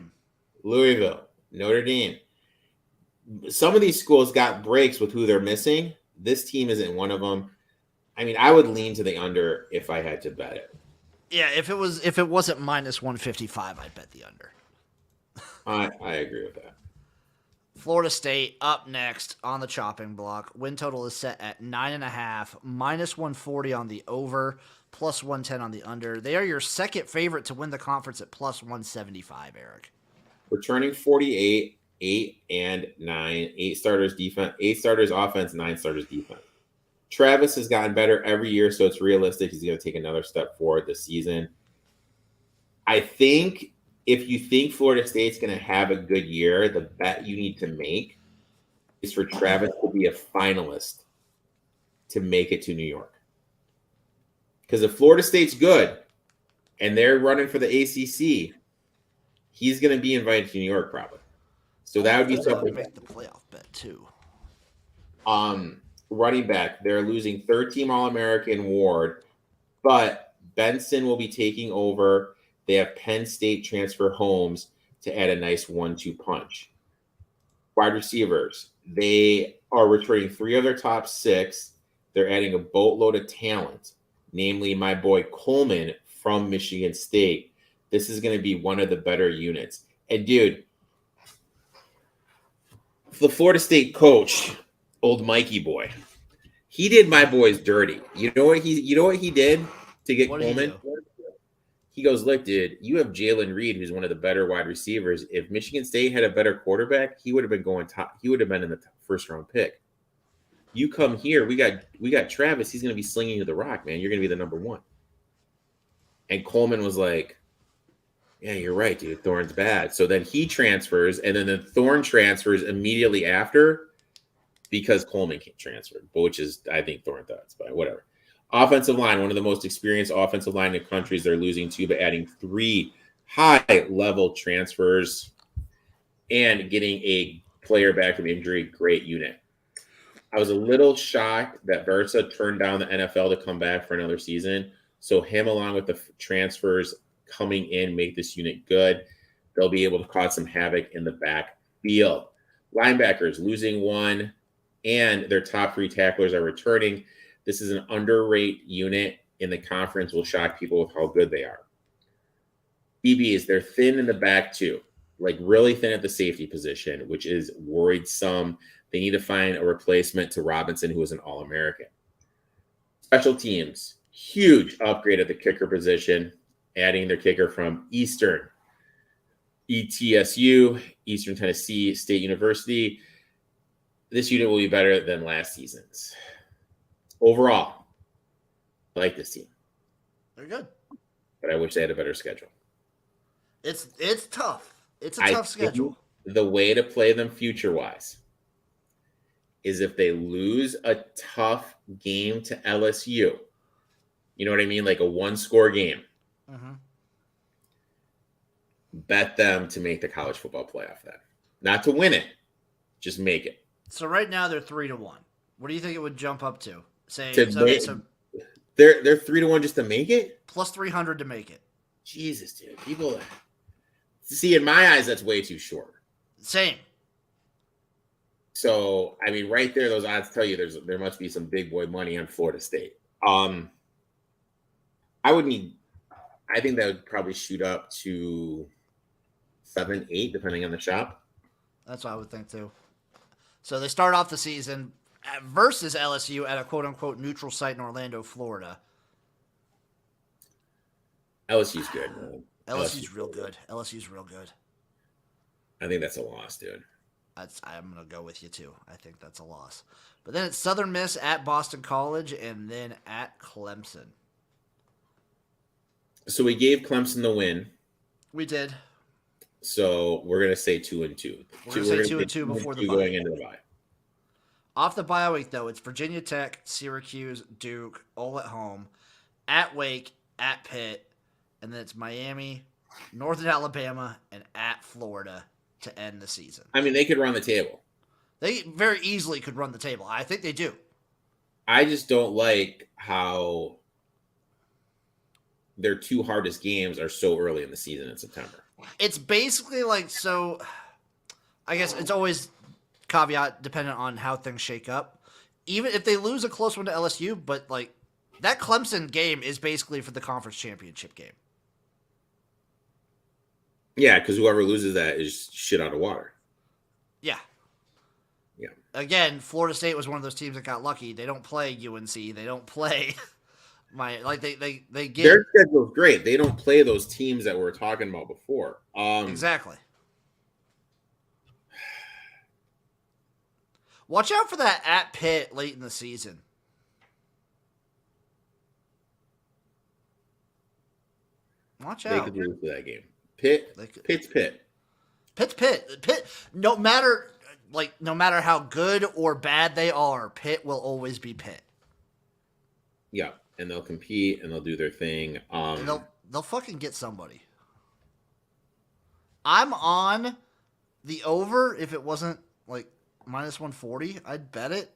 [SPEAKER 2] Louisville, Notre Dame. Some of these schools got breaks with who they're missing. This team isn't one of them. I mean, I would lean to the under if I had to bet it.
[SPEAKER 1] Yeah, if it wasn't minus 155, I'd bet the under.
[SPEAKER 2] I agree with that.
[SPEAKER 1] Florida State up next on the chopping block. Win total is set at 9.5, minus 140 on the over, plus 110 on the under. They are your second favorite to win the conference at plus 175, Erik.
[SPEAKER 2] Returning 48, 8 and 9, 8 starters defense, 8 starters offense, 9 starters defense. Travis has gotten better every year, so it's realistic he's going to take another step forward this season. I think if you think Florida State's going to have a good year, the bet you need to make is for Travis to be a finalist to make it to New York. Because if Florida State's good and they're running for the ACC, he's going to be invited to New York probably. So that would be something.
[SPEAKER 1] Make the playoff bet too.
[SPEAKER 2] Running back, they're losing third-team All-American Ward, but Benson will be taking over. They have Penn State transfer Holmes to add a nice 1-2 punch. Wide receivers, they are returning 3 of their top 6. They're adding a boatload of talent, namely my boy Coleman from Michigan State. This is going to be one of the better units. And, dude, the Florida State coach, old Mikey boy, he did my boys dirty. You know what he did to get Coleman? He goes, look, dude, you have Jalen Reed, who's one of the better wide receivers. If Michigan State had a better quarterback, he would have been going top. He would have been in the first round pick. You come here, we got Travis. He's going to be slinging you the rock, man. You're going to be the number 1. And Coleman was like, yeah, you're right, dude. Thorne's bad. So then he transfers, and then Thorne transfers immediately after because Coleman can't transfer, which is, I think, Thorne thoughts, but whatever. Offensive line, one of the most experienced offensive line in the country, they're losing 2, but adding 3 high-level transfers and getting a player back from injury. Great unit. I was a little shocked that Versa turned down the NFL to come back for another season. So him, along with the transfers coming in, make this unit good. They'll be able to cause some havoc in the backfield. Linebackers losing 1, and their top 3 tacklers are returning. This is an underrated unit in the conference. Will shock people with how good they are. DBs, they're thin in the back too, like really thin at the safety position, which is worrisome. They need to find a replacement to Robinson, who is an All-American. Special teams, huge upgrade at the kicker position, adding their kicker from Eastern ETSU, Eastern Tennessee State University. This unit will be better than last season's. Overall, I like this team.
[SPEAKER 1] They're good.
[SPEAKER 2] But I wish they had a better schedule.
[SPEAKER 1] It's tough. It's a tough schedule.
[SPEAKER 2] The way to play them future-wise is if they lose a tough game to LSU. You know what I mean? Like a 1-score game.
[SPEAKER 1] Mm-hmm.
[SPEAKER 2] Bet them to make the college football playoff then. Not to win it. Just make it.
[SPEAKER 1] So right now they're 3-1. What do you think it would jump up to?
[SPEAKER 2] They're 3-1 just to make it?
[SPEAKER 1] Plus 300 to make it.
[SPEAKER 2] Jesus, dude. People see, in my eyes, that's way too short.
[SPEAKER 1] Same.
[SPEAKER 2] So, I mean, right there, those odds tell you there must be some big boy money on Florida State. I think that would probably shoot up to 7, 8, depending on the shop.
[SPEAKER 1] That's what I would think too. So they start off the season versus LSU at a quote-unquote neutral site in Orlando, Florida.
[SPEAKER 2] LSU's good, man.
[SPEAKER 1] LSU's real good. LSU's real good.
[SPEAKER 2] I think that's a loss, dude.
[SPEAKER 1] I'm going to go with you, too. I think that's a loss. But then it's Southern Miss at Boston College and then at Clemson.
[SPEAKER 2] So we gave Clemson the win.
[SPEAKER 1] We did.
[SPEAKER 2] So we're going to say 2-2.
[SPEAKER 1] We're going to say 2-2 before the bye.
[SPEAKER 2] Going into the bye.
[SPEAKER 1] Off the bye week, though, it's Virginia Tech, Syracuse, Duke, all at home, at Wake, at Pitt, and then it's Miami, Northern Alabama, and at Florida to end the season.
[SPEAKER 2] I mean, they could run the table.
[SPEAKER 1] They very easily could run the table. I think they do.
[SPEAKER 2] I just don't like how their two hardest games are so early in the season in September.
[SPEAKER 1] It's basically like, so I guess it's always caveat dependent on how things shake up. Even if they lose a close one to LSU, but like that Clemson game is basically for the conference championship game.
[SPEAKER 2] Yeah, because whoever loses that is shit out of water.
[SPEAKER 1] Yeah.
[SPEAKER 2] Yeah.
[SPEAKER 1] Again, Florida State was one of those teams that got lucky. They don't play UNC. They don't play they get
[SPEAKER 2] their schedule's great. They don't play those teams that we were talking about before.
[SPEAKER 1] Exactly. Watch out for that at Pitt late in the season. Watch out.
[SPEAKER 2] They could lose that game. Pitt's Pitt.
[SPEAKER 1] Pitt's Pitt. Pitt. No matter how good or bad they are, Pitt will always be Pitt.
[SPEAKER 2] Yeah, and they'll compete and they'll do their thing.
[SPEAKER 1] And they'll fucking get somebody. I'm on the over if it wasn't like minus 140. I'd bet it.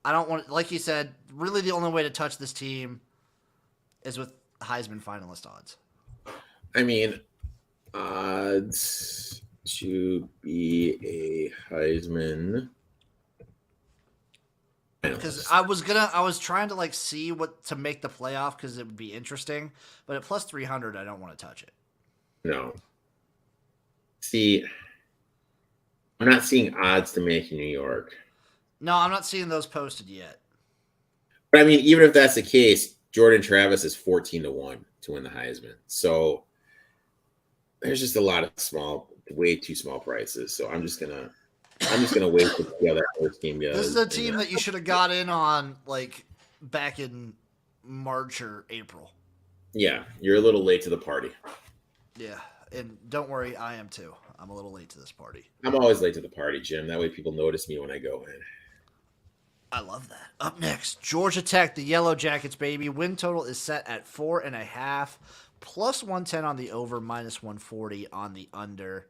[SPEAKER 1] I don't want, like you said, really the only way to touch this team is with Heisman finalist odds.
[SPEAKER 2] I mean, odds to be a Heisman.
[SPEAKER 1] Because I was trying to like see what to make the playoff because it would be interesting, but at plus 300, I don't want to touch it.
[SPEAKER 2] No. See, I'm not seeing odds to make in New York.
[SPEAKER 1] No, I'm not seeing those posted yet.
[SPEAKER 2] But I mean, even if that's the case, Jordan Travis is 14-1 to win the Heisman. So there's just a lot of way too small prices. So I'm just gonna wait to see how that first team goes.
[SPEAKER 1] This is a team that you should have got in on like back in March or April.
[SPEAKER 2] Yeah, you're a little late to the party.
[SPEAKER 1] Yeah, and don't worry, I am too. I'm a little late to this party.
[SPEAKER 2] I'm always late to the party, Jim. That way people notice me when I go in.
[SPEAKER 1] I love that. Up next, Georgia Tech, the Yellow Jackets, baby. Win total is set at 4.5, plus 110 on the over, minus 140 on the under.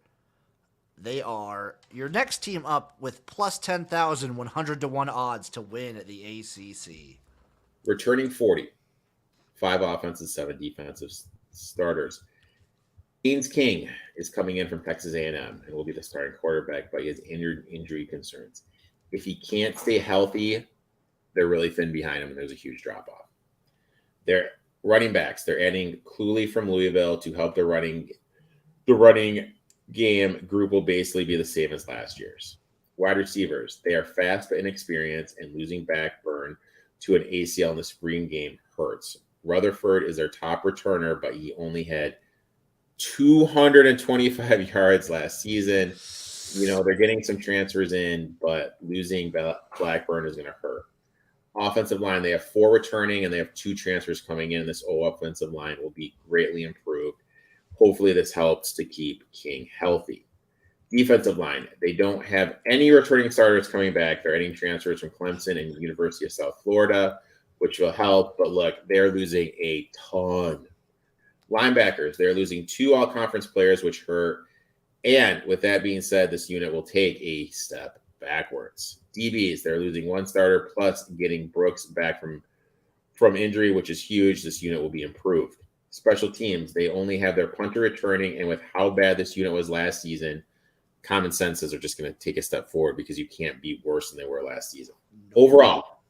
[SPEAKER 1] They are your next team up with plus 10,000, 100-1 odds to win at the ACC.
[SPEAKER 2] Returning 40. 5 offensive, 7 defensive starters. Haynes King is coming in from Texas A&M and will be the starting quarterback, but he has injury concerns. If he can't stay healthy, they're really thin behind him, and there's a huge drop-off. Their running backs, they're adding Cluley from Louisville to help the running game group will basically be the same as last year's. Wide receivers, they are fast but inexperienced, and losing backburn to an ACL in the spring game hurts. Rutherford is their top returner, but he only had 225 yards last season. You know, they're getting some transfers in, but losing Blackburn is going to hurt. Offensive line, they have 4 returning, and they have 2 transfers coming in. This offensive line will be greatly improved. Hopefully this helps to keep King healthy. Defensive line, they don't have any returning starters coming back. They're adding transfers from Clemson and University of South Florida, which will help. But look, they're losing a ton. Linebackers, they're losing 2 all-conference players, which hurt. And with that being said, this unit will take a step backwards. DBs, they're losing 1 starter, plus getting Brooks back from injury, which is huge. This unit will be improved. special teams, they only have their punter returning, and with how bad this unit was last season, common senses are just going to take a step forward because you can't be worse than they were last season. Overall,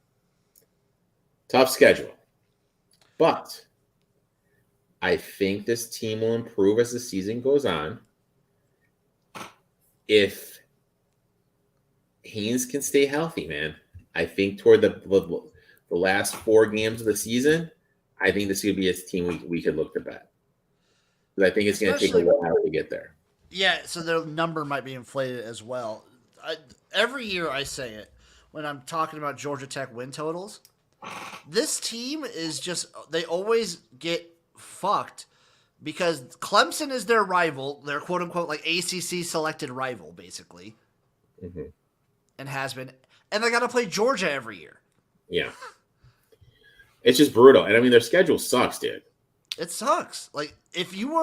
[SPEAKER 2] tough schedule. But I think this team will improve as the season goes on. If Haynes can stay healthy, man, I think toward the last 4 games of the season, I think this could be a team we could look to bet. Because I think it's going to take a while to get there.
[SPEAKER 1] Yeah, so their number might be inflated as well. Every year I say it when I'm talking about Georgia Tech win totals. This team is just, they always get fucked because Clemson is their rival, their quote unquote like ACC selected rival, basically, and has been. And they got to play Georgia every year.
[SPEAKER 2] Yeah. It's just brutal. And I mean, their schedule sucks, dude.
[SPEAKER 1] It sucks. Like, if you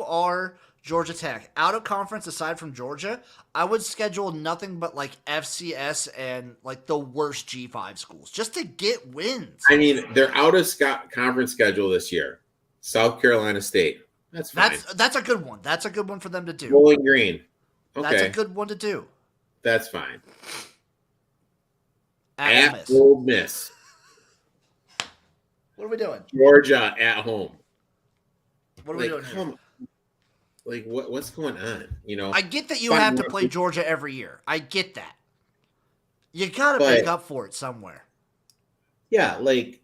[SPEAKER 1] are Georgia Tech out of conference aside from Georgia, I would schedule nothing but like FCS and like the worst G5 schools just to get wins.
[SPEAKER 2] I mean, they're out of conference schedule this year. South Carolina State. That's fine.
[SPEAKER 1] That's a good one. That's a good one for them to do.
[SPEAKER 2] Bowling Green. Okay.
[SPEAKER 1] That's a good one to do.
[SPEAKER 2] That's fine.
[SPEAKER 1] At
[SPEAKER 2] Ole Miss.
[SPEAKER 1] What are we doing?
[SPEAKER 2] Georgia at home.
[SPEAKER 1] What are we doing here?
[SPEAKER 2] Like, what's going on? You know,
[SPEAKER 1] I get that you have to play Georgia every year. I get that. You got to make up for it somewhere.
[SPEAKER 2] Yeah, like,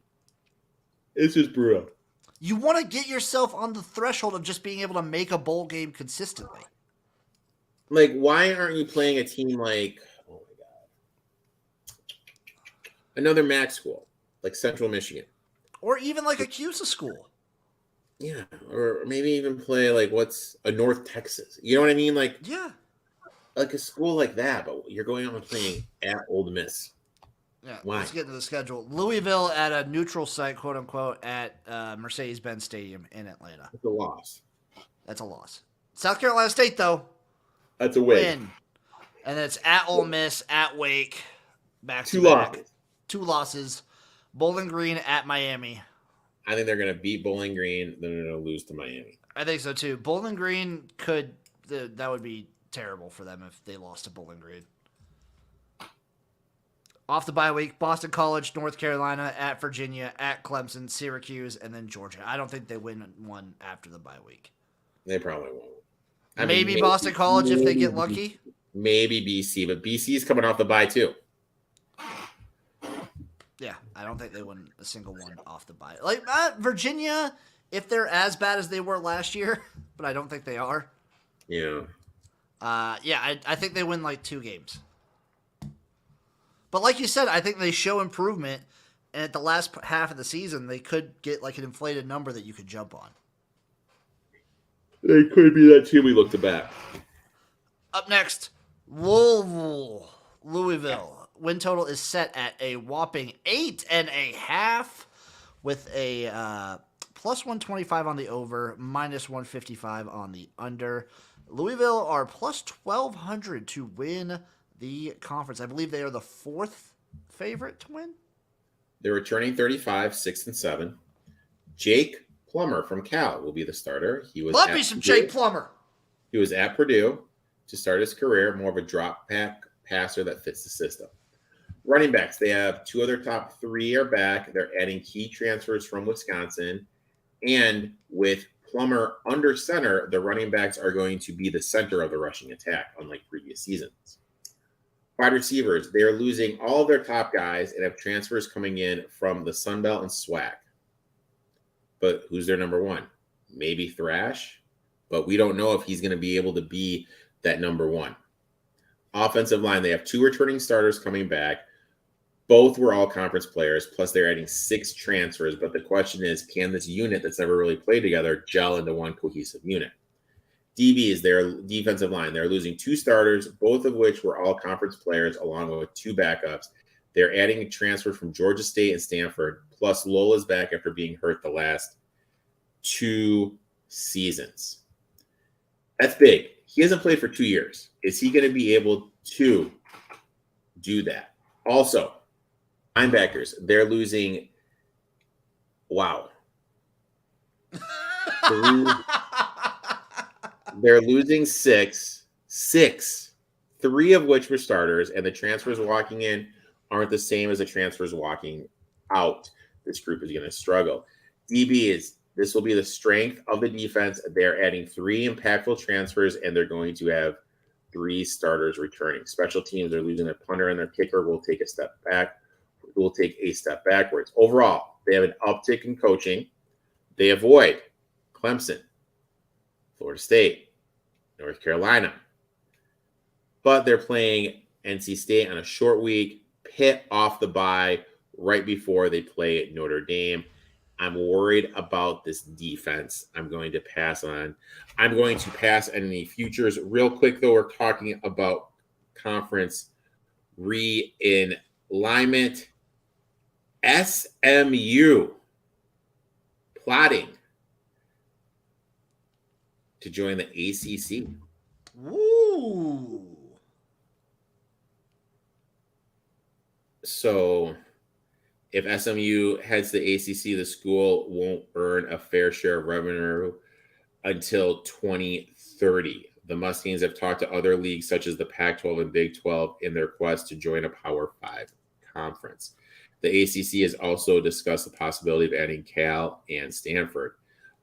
[SPEAKER 2] it's just brutal.
[SPEAKER 1] You want to get yourself on the threshold of just being able to make a bowl game consistently.
[SPEAKER 2] Like, why aren't you playing a team like, oh my God, another MAC school, like Central Michigan?
[SPEAKER 1] Or even like a CUSA school.
[SPEAKER 2] Yeah, or maybe even play like what's a North Texas. You know what I mean? Like,
[SPEAKER 1] yeah,
[SPEAKER 2] like a school like that. But you're going on and playing at Ole Miss.
[SPEAKER 1] Yeah, why? Let's get into the schedule. Louisville at a neutral site, quote unquote, at Mercedes-Benz Stadium in Atlanta.
[SPEAKER 2] That's a loss.
[SPEAKER 1] That's a loss. South Carolina State though.
[SPEAKER 2] That's a win.
[SPEAKER 1] And then it's at Ole Miss, at Wake, back to back. 2 losses. Bowling Green at Miami.
[SPEAKER 2] I think they're going to beat Bowling Green. Then they're going to lose to Miami.
[SPEAKER 1] I think so too. Bowling Green that would be terrible for them if they lost to Bowling Green. Off the bye week, Boston College, North Carolina, at Virginia, at Clemson, Syracuse, and then Georgia. I don't think they win one after the bye week.
[SPEAKER 2] They probably won't.
[SPEAKER 1] Maybe Boston College if they get lucky.
[SPEAKER 2] Maybe BC, but BC is coming off the bye too.
[SPEAKER 1] Yeah, I don't think they win a single one off the bye. Like Virginia, if they're as bad as they were last year, but I don't think they are.
[SPEAKER 2] Yeah.
[SPEAKER 1] I think they win like 2 games. But like you said, I think they show improvement, and at the last half of the season, they could get like an inflated number that you could jump on.
[SPEAKER 2] They could be that team we look to back.
[SPEAKER 1] Up next, Louisville. Win total is set at a whopping 8.5, with a plus 125 on the over, minus 155 on the under. Louisville are plus 1,200 to win the conference. I believe they are the 4th favorite to win.
[SPEAKER 2] They're returning 35, 6 and 7. Jake Plummer from Cal will be the starter.
[SPEAKER 1] Love me some Jake Plummer.
[SPEAKER 2] He was at Purdue to start his career, more of a drop back passer that fits the system. Running backs, they have 2 of their top 3 are back. They're adding key transfers from Wisconsin. And with Plummer under center, the running backs are going to be the center of the rushing attack, unlike previous seasons. Wide receivers, they are losing all of their top guys and have transfers coming in from the Sun Belt and SWAC. But who's their number 1? Maybe Thrash, but we don't know if he's going to be able to be that number 1. Offensive line, they have 2 returning starters coming back. Both were all conference players, plus they're adding 6 transfers. But the question is, can this unit that's never really played together gel into one cohesive unit? DBs, their defensive line, they're losing 2 starters, both of which were all conference players, along with 2 backups. They're adding a transfer from Georgia State and Stanford, plus Lola's back after being hurt the last 2 seasons. That's big. He hasn't played for 2 years. Is he going to be able to do that? Also, linebackers, they're losing, Three, they're losing six. Three of which were starters, and the transfers walking in aren't the same as the transfers walking out. This group is going to struggle. This will be the strength of the defense. They're adding 3 impactful transfers, and they're going to have 3 starters returning. Special teams are losing their punter and their kicker will take a step back. Will take a step backwards. Overall, they have an uptick in coaching. They avoid Clemson, Florida State, North Carolina. But they're playing NC State on a short week, Pitt off the bye right before they play Notre Dame. I'm worried about this defense. I'm going to pass on any futures. Real quick, though, we're talking about conference realignment. SMU plotting to join the ACC.
[SPEAKER 1] Woo!
[SPEAKER 2] So if SMU heads to the ACC, the school won't earn a fair share of revenue until 2030. The Mustangs have talked to other leagues such as the Pac-12 and Big 12 in their quest to join a Power 5 conference. The ACC has also discussed the possibility of adding Cal and Stanford.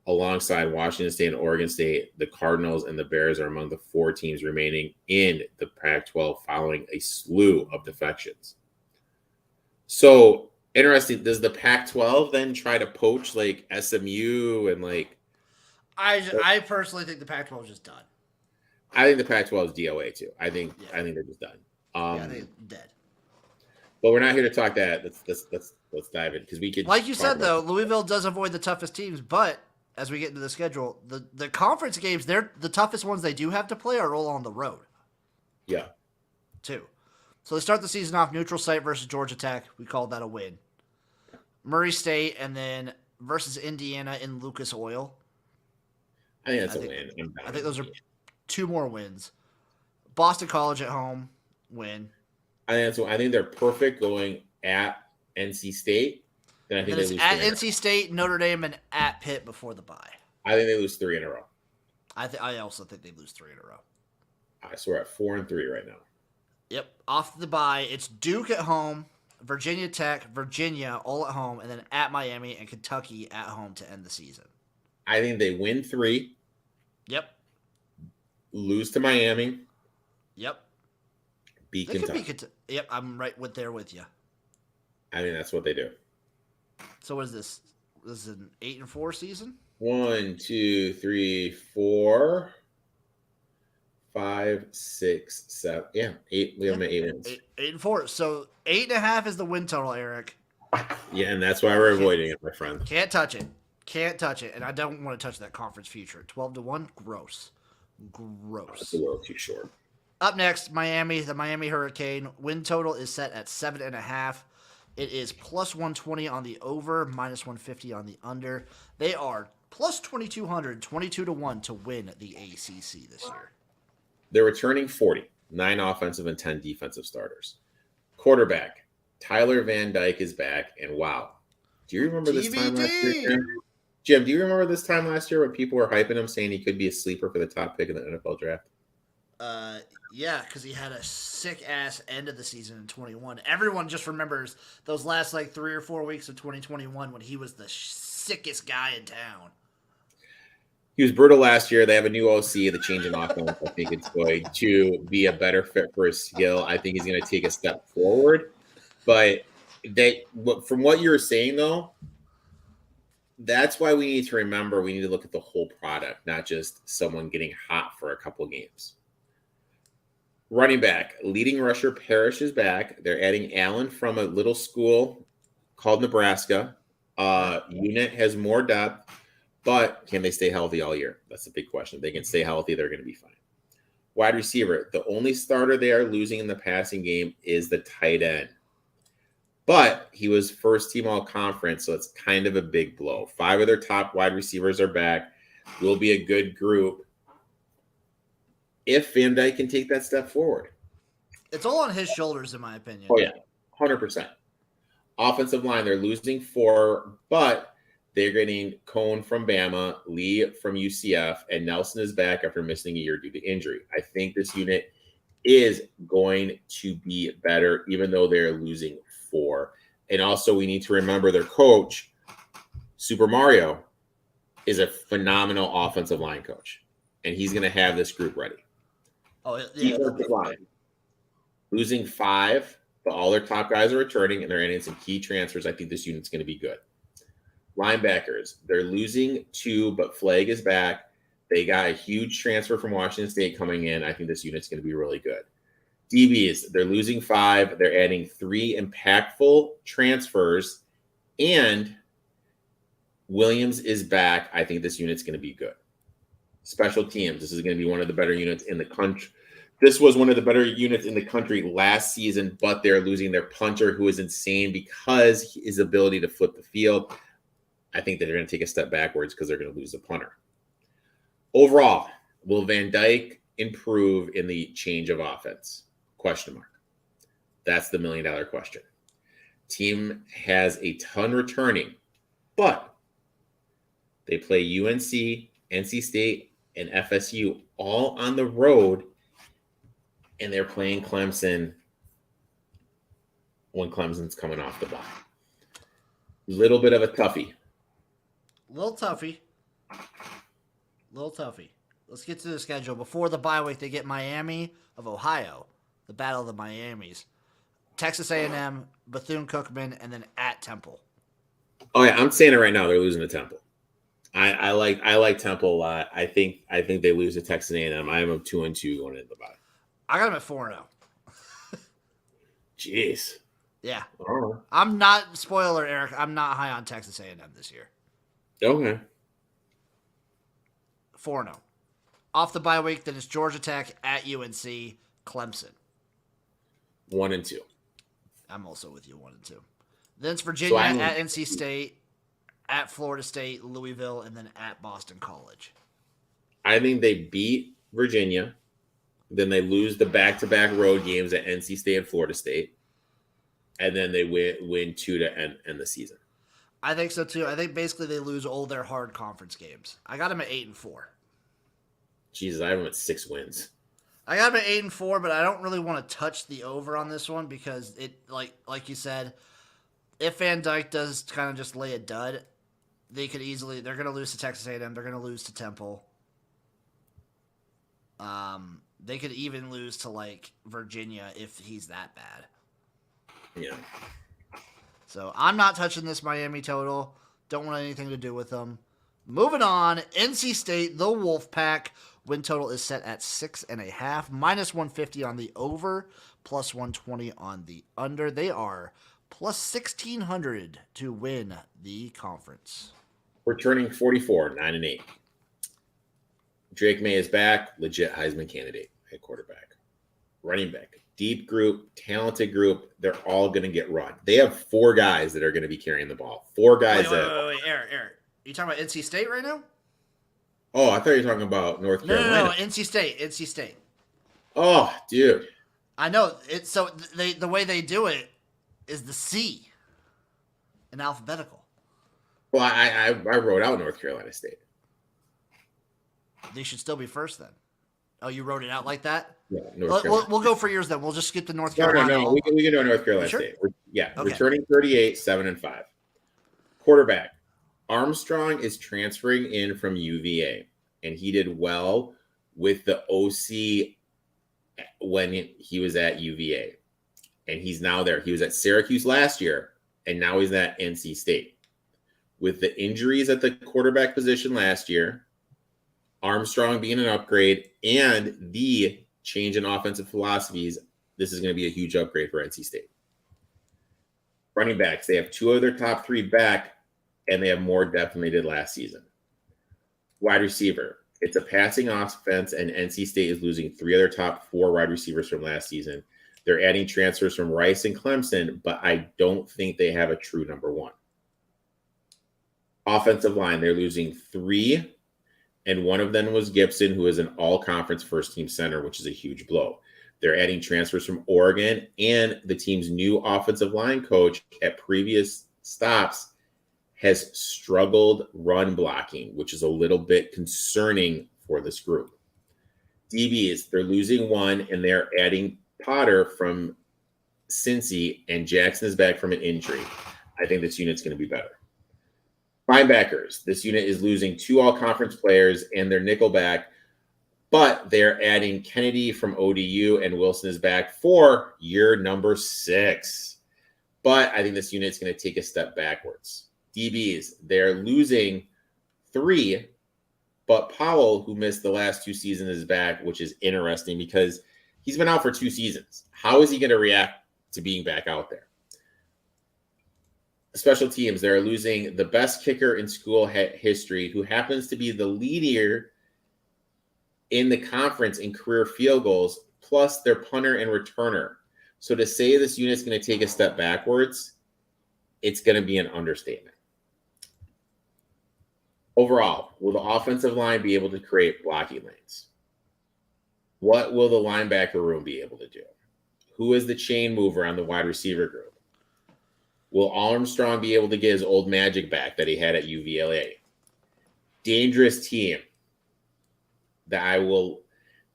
[SPEAKER 2] Alongside Washington State and Oregon State, the Cardinals and the Bears are among the 4 teams remaining in the Pac-12 following a slew of defections. So, interesting. Does the Pac-12 then try to poach like SMU and like?
[SPEAKER 1] I personally think the Pac-12 is just done.
[SPEAKER 2] I think the Pac-12 is DOA too. I think they're just done.
[SPEAKER 1] I think it's dead.
[SPEAKER 2] But we're not here to talk that. Let's dive in because we could.
[SPEAKER 1] Like you said though, Louisville does avoid the toughest teams, but as we get into the schedule, the conference games, the toughest ones they do have to play are all on the road.
[SPEAKER 2] Yeah.
[SPEAKER 1] Too. So they start the season off neutral site versus Georgia Tech. We called that a win. Murray State and then versus Indiana in Lucas Oil.
[SPEAKER 2] I think that's a win.
[SPEAKER 1] I think those are 2 more wins. Boston College at home, win.
[SPEAKER 2] I think they're perfect going at NC State. Then I think they lose
[SPEAKER 1] at NC State, Notre Dame, and at Pitt before the bye.
[SPEAKER 2] I think they lose 3 in a row.
[SPEAKER 1] I also think they lose 3 in a row.
[SPEAKER 2] So we're at 4-3 right now.
[SPEAKER 1] Yep, off the bye. It's Duke at home, Virginia Tech, Virginia all at home, and then at Miami and Kentucky at home to end the season.
[SPEAKER 2] I think they win 3.
[SPEAKER 1] Yep.
[SPEAKER 2] Lose to Miami.
[SPEAKER 1] Yep.
[SPEAKER 2] Beat Kentucky.
[SPEAKER 1] Yep, I'm right there with you.
[SPEAKER 2] I think that's what they do.
[SPEAKER 1] So what is this? This is an 8-4 season?
[SPEAKER 2] 1, 2, 3, 4, 5, 6, 7. Yeah, 8. We have 8 wins.
[SPEAKER 1] 8-4. So 8.5 is the win total, Eric.
[SPEAKER 2] Yeah, and that's why we're avoiding it, my friend.
[SPEAKER 1] Can't touch it. And I don't want to touch that conference future. 12-1, gross.
[SPEAKER 2] That's a little too short.
[SPEAKER 1] Up next, Miami, the Miami Hurricane. Win total is set at 7.5. It is plus 120 on the over, minus 150 on the under. They are plus 2,200, 22-1 to win the ACC this year.
[SPEAKER 2] They're returning 40, 9 offensive and 10 defensive starters. Quarterback, Tyler Van Dyke is back, and wow. Do you remember this time last year? Jim, do you remember this time last year when people were hyping him, saying he could be a sleeper for the top pick in the NFL draft?
[SPEAKER 1] Yeah, because he had a sick-ass end of the season in 21. Everyone just remembers those last, 3 or 4 weeks of 2021 when he was the sickest guy in town.
[SPEAKER 2] He was brutal last year. They have a new OC, the change in offense. I think it's going to be a better fit for his skill. I think he's going to take a step forward. But from what you're saying, though, that's why we need to remember we need to look at the whole product, not just someone getting hot for a couple games. Running back, leading rusher Parrish is back. They're adding Allen from a little school called Nebraska. Unit has more depth, but can they stay healthy all year? That's the big question. If they can stay healthy, they're going to be fine. Wide receiver, the only starter they are losing in the passing game is the tight end. But he was first team all conference, so it's kind of a big blow. 5 of their top wide receivers are back. Will be a good group if Van Dyke can take that step forward.
[SPEAKER 1] It's all on his shoulders, in my opinion.
[SPEAKER 2] Oh, yeah, 100%. Offensive line, they're losing 4, but They're getting Cone from Bama, Lee from UCF, and Nelson is back after missing a year due to injury. I think this unit is going to be better, even though they're losing 4. And also, we need to remember their coach, Super Mario, is a phenomenal offensive line coach, and he's going to have this group ready.
[SPEAKER 1] Oh, yeah.
[SPEAKER 2] Defensive line, losing 5, but all their top guys are returning, and they're adding some key transfers. I think this unit's going to be good. Linebackers, they're losing 2, but Flagg is back. They got a huge transfer from Washington State coming in. I think this unit's going to be really good. DBs, they're losing 5. They're adding 3 impactful transfers, and Williams is back. I think this unit's going to be good. Special teams, this is going to be one of the better units in the country. This was one of the better units in the country last season, but they're losing their punter, who is insane because his ability to flip the field. I think that they're going to take a step backwards because they're going to lose the punter. Overall, will Van Dyke improve in the change of offense? Question mark. That's the $1 million question. Team has a ton returning, but they play UNC, NC State, and FSU all on the road, and they're playing Clemson when Clemson's coming off the bye. Little bit of a toughie.
[SPEAKER 1] Little toughie. Let's get to the schedule. Before the bye week, they get Miami of Ohio, the Battle of the Miamis, Texas A&M, Bethune-Cookman, and then at Temple.
[SPEAKER 2] Oh yeah, I'm saying it right now. They're losing to Temple. I like Temple a lot. I think they lose to Texas A&M. I am a 2-2 going into the bye.
[SPEAKER 1] I got them at 4-0.
[SPEAKER 2] Jeez.
[SPEAKER 1] Yeah.
[SPEAKER 2] Oh.
[SPEAKER 1] I'm not, spoiler, Eric, I'm not high on Texas A&M this year.
[SPEAKER 2] Okay.
[SPEAKER 1] 4-0. Off the bye week, then it's Georgia Tech at UNC, Clemson.
[SPEAKER 2] 1-2.
[SPEAKER 1] I'm also with you, 1-2. Then it's Virginia at NC State, at Florida State, Louisville, and then at Boston College.
[SPEAKER 2] I think they beat Virginia. Then they lose the back-to-back road games at NC State and Florida State. And then they win 2 to end the season.
[SPEAKER 1] I think so, too. I think basically they lose all their hard conference games. I got them at 8-4.
[SPEAKER 2] Jesus, I have them at 6 wins.
[SPEAKER 1] I got them at 8-4, but I don't really want to touch the over on this one because it, like you said, if Van Dyke does kind of just lay a dud, they're going to lose to Texas A&M. They're going to lose to Temple. They could even lose to Virginia if he's that bad.
[SPEAKER 2] Yeah.
[SPEAKER 1] So I'm not touching this Miami total. Don't want anything to do with them. Moving on, NC State, the Wolfpack. Win total is set at 6.5, minus 150 on the over, plus 120 on the under. They are plus 1,600 to win the conference.
[SPEAKER 2] We're turning 44, 9-8. Drake May is back, legit Heisman candidate at quarterback. Running back, deep group, talented group. They're all going to get run. They have 4 guys that are going to be carrying the ball. 4 guys
[SPEAKER 1] Wait, Eric. Are you talking about NC State right now?
[SPEAKER 2] Oh, I thought you were talking about North Carolina.
[SPEAKER 1] No, NC State.
[SPEAKER 2] Oh, dude.
[SPEAKER 1] I know. So the way they do it is the C in alphabetical.
[SPEAKER 2] Well, I wrote out North Carolina State.
[SPEAKER 1] They should still be first then. Oh, you wrote it out like that?
[SPEAKER 2] Yeah,
[SPEAKER 1] we'll go for yours then. We'll just skip the North Carolina.
[SPEAKER 2] No. We can do North Carolina
[SPEAKER 1] sure?
[SPEAKER 2] State.
[SPEAKER 1] Okay.
[SPEAKER 2] Returning 38, 7-5. Quarterback. Armstrong is transferring in from UVA, and he did well with the OC when he was at UVA. And he's now there. He was at Syracuse last year, and now he's at NC State. With the injuries at the quarterback position last year, Armstrong being an upgrade, and the change in offensive philosophies, this is going to be a huge upgrade for NC State. Running backs, they have 2 of their top 3 back, and they have more depth than they did last season. Wide receiver, it's a passing offense, and NC State is losing 3 of their top 4 wide receivers from last season. They're adding transfers from Rice and Clemson, but I don't think they have a true number 1. Offensive line, they're losing 3, and one of them was Gibson, who is an all-conference first-team center, which is a huge blow. They're adding transfers from Oregon, and the team's new offensive line coach at previous stops has struggled run blocking, which is a little bit concerning for this group. DBs, they're losing one, and they're adding Potter from Cincy, and Jackson is back from an injury. I think this unit's going to be better. Linebackers, this unit is losing 2 all-conference players and their nickelback, but they're adding Kennedy from ODU, and Wilson is back for year number 6. But I think this unit's going to take a step backwards. DBs, they're losing 3, but Powell, who missed the last 2 seasons, is back, which is interesting because he's been out for 2 seasons. How is he going to react to being back out there? Special teams, they're losing the best kicker in school history, who happens to be the leader in the conference in career field goals, plus their punter and returner. So to say this unit's going to take a step backwards, it's going to be an understatement. Overall, will the offensive line be able to create blocking lanes? What will the linebacker room be able to do? Who is the chain mover on the wide receiver group? Will Armstrong be able to get his old magic back that he had at UVLA? Dangerous team that I will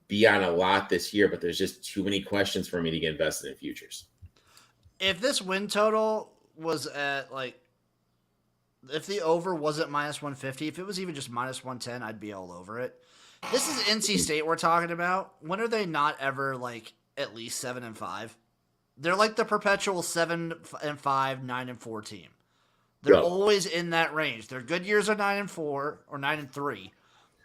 [SPEAKER 2] be on a lot this year, but there's just too many questions for me to get invested in futures.
[SPEAKER 1] If this win total was at if the over wasn't -150, if it was even just -110, I'd be all over it. This is NC State we're talking about. When are they not ever at least 7-5? They're like the perpetual 7-5, 9-4 team. They're always in that range. Their good years are 9-4 or 9-3.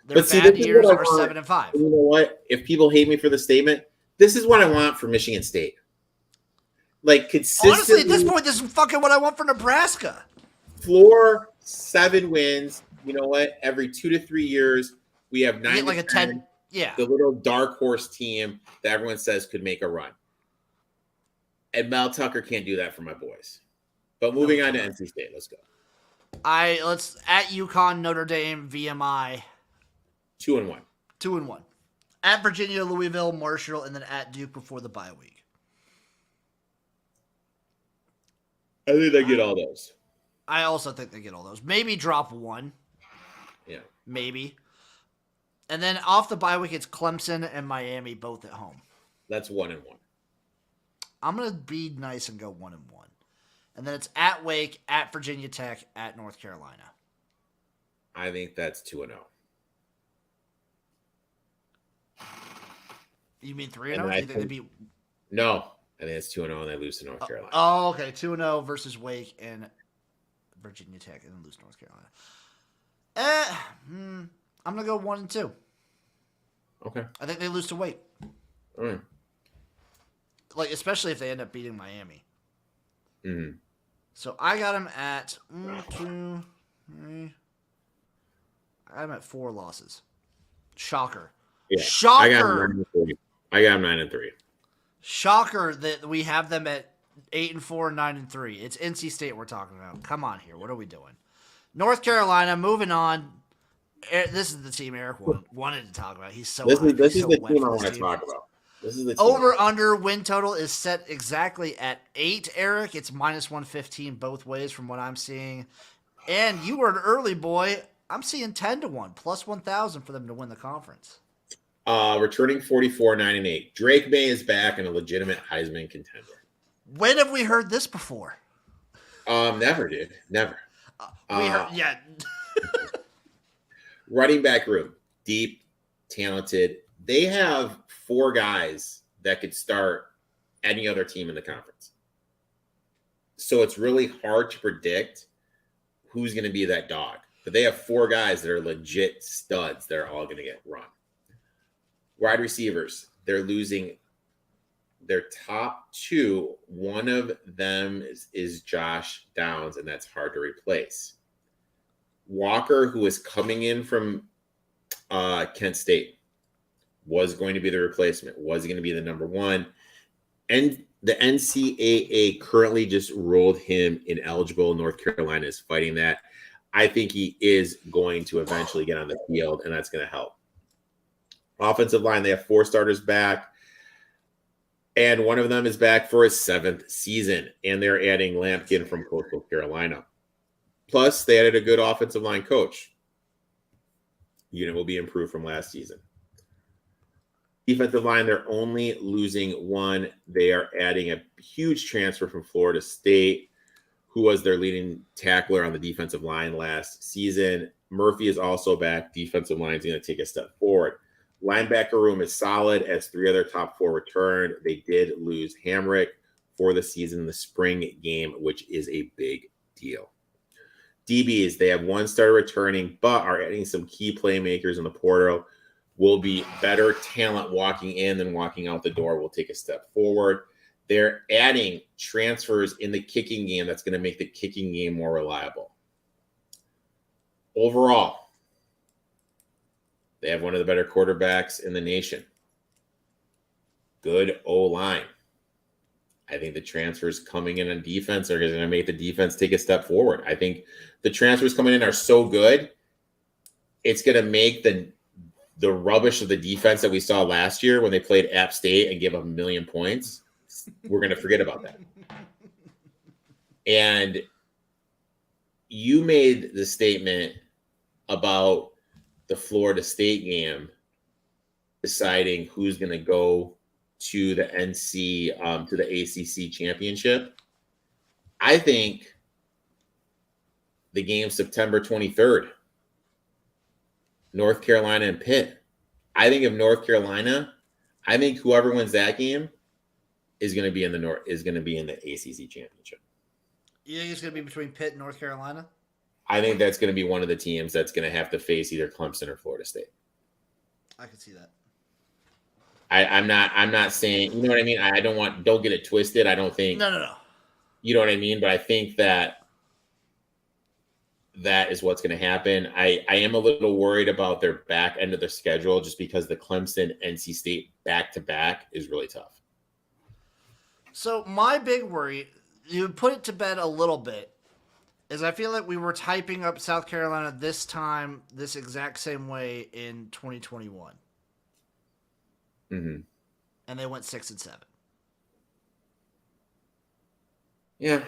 [SPEAKER 1] Their bad years are 7-5.
[SPEAKER 2] You know what? If people hate me for the statement, this is what I want for Michigan State. Consistently.
[SPEAKER 1] Honestly, at this point, this is fucking what I want for Nebraska.
[SPEAKER 2] Floor 7 wins. You know what? Every 2 to 3 years, we have 9 to 10.
[SPEAKER 1] Yeah.
[SPEAKER 2] The little dark horse team that everyone says could make a run. And Mel Tucker can't do that for my boys. But moving on to NC State, let's go.
[SPEAKER 1] Let's at UConn, Notre Dame, VMI.
[SPEAKER 2] 2-1.
[SPEAKER 1] 2-1. At Virginia, Louisville, Marshall, and then at Duke before the bye week.
[SPEAKER 2] I think they get all those.
[SPEAKER 1] I also think they get all those. Maybe drop 1.
[SPEAKER 2] Yeah.
[SPEAKER 1] Maybe. And then off the bye week, it's Clemson and Miami both at home.
[SPEAKER 2] That's 1-1.
[SPEAKER 1] I'm going to be nice and go 1-1. And then it's at Wake, at Virginia Tech, at North Carolina.
[SPEAKER 2] I think that's 2-0.
[SPEAKER 1] You mean 3-0?
[SPEAKER 2] No. I think it's 2-0 and they lose to North Carolina.
[SPEAKER 1] Oh, okay. 2-0 versus Wake and Virginia Tech and then lose to North Carolina. I'm going to go 1-2.
[SPEAKER 2] Okay.
[SPEAKER 1] I think they lose to Wake.
[SPEAKER 2] All right.
[SPEAKER 1] Especially if they end up beating Miami.
[SPEAKER 2] Mm-hmm.
[SPEAKER 1] So I got them at 2, 3. I got them at 4 losses. Shocker.
[SPEAKER 2] Yeah.
[SPEAKER 1] Shocker.
[SPEAKER 2] I got them 9-3.
[SPEAKER 1] Shocker that we have them at 8-4, 9-3. It's NC State we're talking about. Come on here. What are we doing? North Carolina, moving on. This is the team Erik wanted to talk about. He's so
[SPEAKER 2] This is the team I
[SPEAKER 1] want
[SPEAKER 2] to talk about. This is the
[SPEAKER 1] over under win total is set exactly at 8, Erik. It's -115 both ways from what I'm seeing. And you were an early boy. I'm seeing 10-1, plus 1,000 for them to win the conference.
[SPEAKER 2] Returning 44, 9-8. Drake May is back and a legitimate Heisman contender.
[SPEAKER 1] When have we heard this before?
[SPEAKER 2] Never, dude. Never.
[SPEAKER 1] Yeah.
[SPEAKER 2] Running back room, deep, talented. They have 4 guys that could start any other team in the conference. So it's really hard to predict who's going to be that dog. But they have 4 guys that are legit studs that are all going to get run. Wide receivers, they're losing their top 2. One of them is Josh Downs, and that's hard to replace. Walker, who is coming in from Kent State, was going to be the replacement, was going to be the number 1. And the NCAA currently just ruled him ineligible. North Carolina is fighting that. I think he is going to eventually get on the field, and that's going to help. Offensive line, they have 4 starters back, and one of them is back for his 7th season, and they're adding Lampkin from Coastal Carolina. Plus, they added a good offensive line coach. Unit will be improved from last season. Defensive line, they're only losing one. They are adding a huge transfer from Florida State, who was their leading tackler on the defensive line last season. Murphy is also back. Defensive line is going to take a step forward. Linebacker room is solid as 3 other top 4 returned. They did lose Hamrick for the season in the spring game, which is a big deal. DBs, they have 1 starter returning, but are adding some key playmakers in the portal. Will be better talent walking in than walking out the door. Will take a step forward. They're adding transfers in the kicking game that's going to make the kicking game more reliable. Overall, they have one of the better quarterbacks in the nation. Good O-line. I think the transfers coming in on defense are going to make the defense take a step forward. I think the transfers coming in are so good, it's going to make the rubbish of the defense that we saw last year when they played App State and gave up 1 million points. We're going to forget about that. And you made the statement about the Florida State game deciding who's going to go to the NC, to the ACC championship. I think the game September 23rd, North Carolina and Pitt. I think of North Carolina. I think whoever wins that game is going to be in the ACC championship.
[SPEAKER 1] You think it's going to be between Pitt and North Carolina?
[SPEAKER 2] I think that's going to be one of the teams that's going to have to face either Clemson or Florida State.
[SPEAKER 1] I can see that.
[SPEAKER 2] I'm not saying, you know what I mean? Don't get it twisted. I don't think.
[SPEAKER 1] No.
[SPEAKER 2] You know what I mean? But I think that is what's going to happen. I am a little worried about their back end of their schedule just because the Clemson NC State back-to-back is really tough.
[SPEAKER 1] So my big worry, you put it to bed a little bit, is I feel like we were typing up South Carolina this time, this exact same way in 2021.
[SPEAKER 2] Mm-hmm.
[SPEAKER 1] And they went 6-7.
[SPEAKER 2] Yeah.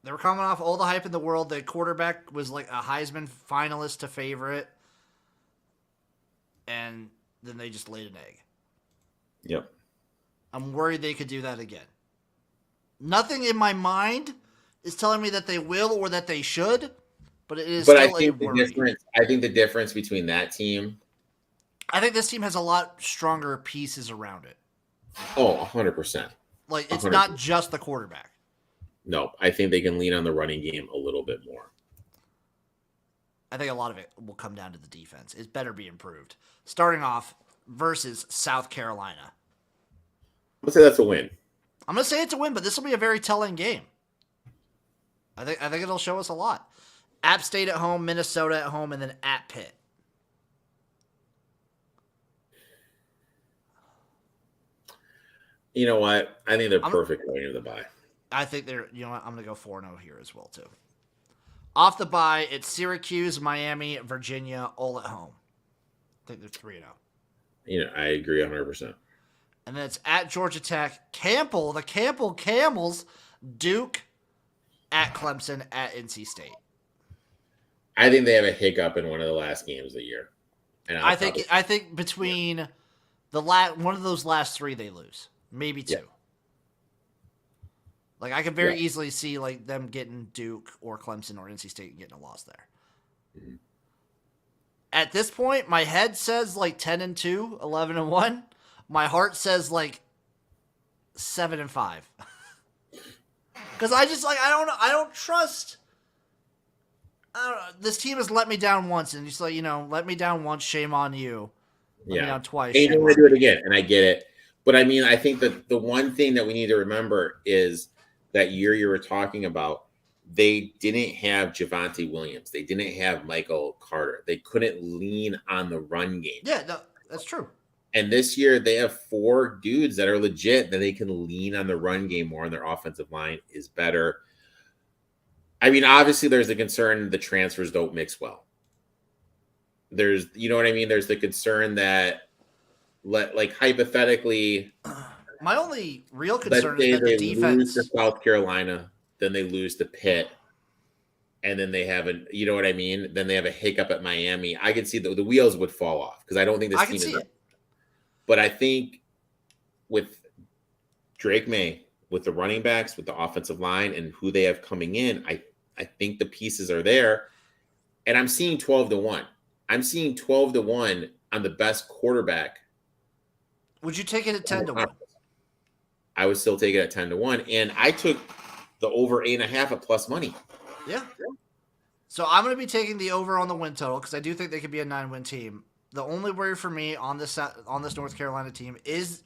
[SPEAKER 1] They were coming off all the hype in the world. The quarterback was like a Heisman finalist to favorite. And then they just laid an egg.
[SPEAKER 2] Yep.
[SPEAKER 1] I'm worried they could do that again. Nothing in my mind is telling me that they will or that they should, but it is still a worry.
[SPEAKER 2] I think the difference between that team.
[SPEAKER 1] I think this team has a lot stronger pieces around it.
[SPEAKER 2] Oh, 100%.
[SPEAKER 1] Like, it's
[SPEAKER 2] 100%.
[SPEAKER 1] Not just the quarterback.
[SPEAKER 2] No, I think they can lean on the running game a little bit more.
[SPEAKER 1] I think a lot of it will come down to the defense. It better be improved. Starting off versus South Carolina.
[SPEAKER 2] Let's say that's a win.
[SPEAKER 1] I'm going to say it's a win, but this will be a very telling game. I think it'll show us a lot. App State at home, Minnesota at home, and then at Pitt.
[SPEAKER 2] You know what? I think they're perfect going into the bye.
[SPEAKER 1] I think they're, you know what? I'm going to go 4-0 here as well, too. Off the bye, it's Syracuse, Miami, Virginia, all at home. I think they're 3-0.
[SPEAKER 2] You know, I agree 100%.
[SPEAKER 1] And then it's at Georgia Tech, Campbell, the Campbell Camels, Duke, at Clemson, at NC State.
[SPEAKER 2] I think they have a hiccup in one of the last games of the year. And
[SPEAKER 1] I think between one of those last 3 they lose. Maybe 2. Yeah. Like, I could very easily see like them getting Duke or Clemson or NC State and getting a loss there. Mm-hmm. At this point, my head says like 10-2, 11-1. My heart says like 7-5. Because I just like I don't trust. I don't know. This team has let me down once, and just like, let me down once, shame on you. Let me down twice.
[SPEAKER 2] And you don't want to do it again, and I get it. But I mean, I think that the one thing that we need to remember is that year you were talking about, they didn't have Javonte Williams. They didn't have Michael Carter. They couldn't lean on the run game.
[SPEAKER 1] Yeah, no, that's true.
[SPEAKER 2] And this year they have 4 dudes that are legit that they can lean on the run game more, and their offensive line is better. I mean, obviously there's the concern the transfers don't mix well. There's, you know what I mean? There's the concern that, like, hypothetically,
[SPEAKER 1] my only real concern is that the defense
[SPEAKER 2] lose to South Carolina, then they lose to Pitt, and then they have you know what I mean? Then they have a hiccup at Miami. I could see the wheels would fall off because I don't think this team is. But I think with Drake May, with the running backs, with the offensive line, and who they have coming in, I think the pieces are there. And I'm seeing 12-1. I'm seeing 12-1 on the best quarterback.
[SPEAKER 1] Would you take it at 10-1?
[SPEAKER 2] I would still take it at 10-1. And I took the over 8.5 at plus money.
[SPEAKER 1] Yeah. So I'm going to be taking the over on the win total because I do think they could be a 9-win team. The only worry for me on this North Carolina team is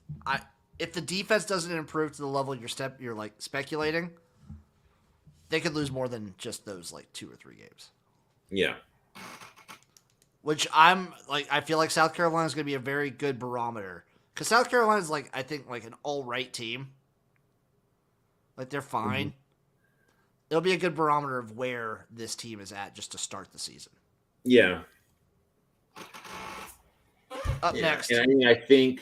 [SPEAKER 1] if the defense doesn't improve to the level you're like speculating, they could lose more than just those like 2 or 3 games.
[SPEAKER 2] Yeah.
[SPEAKER 1] Which I feel like South Carolina is going to be a very good barometer because South Carolina is I think an all right team. Like they're fine. Mm-hmm. It'll be a good barometer of where this team is at just to start the season.
[SPEAKER 2] Yeah.
[SPEAKER 1] Up next.
[SPEAKER 2] And I think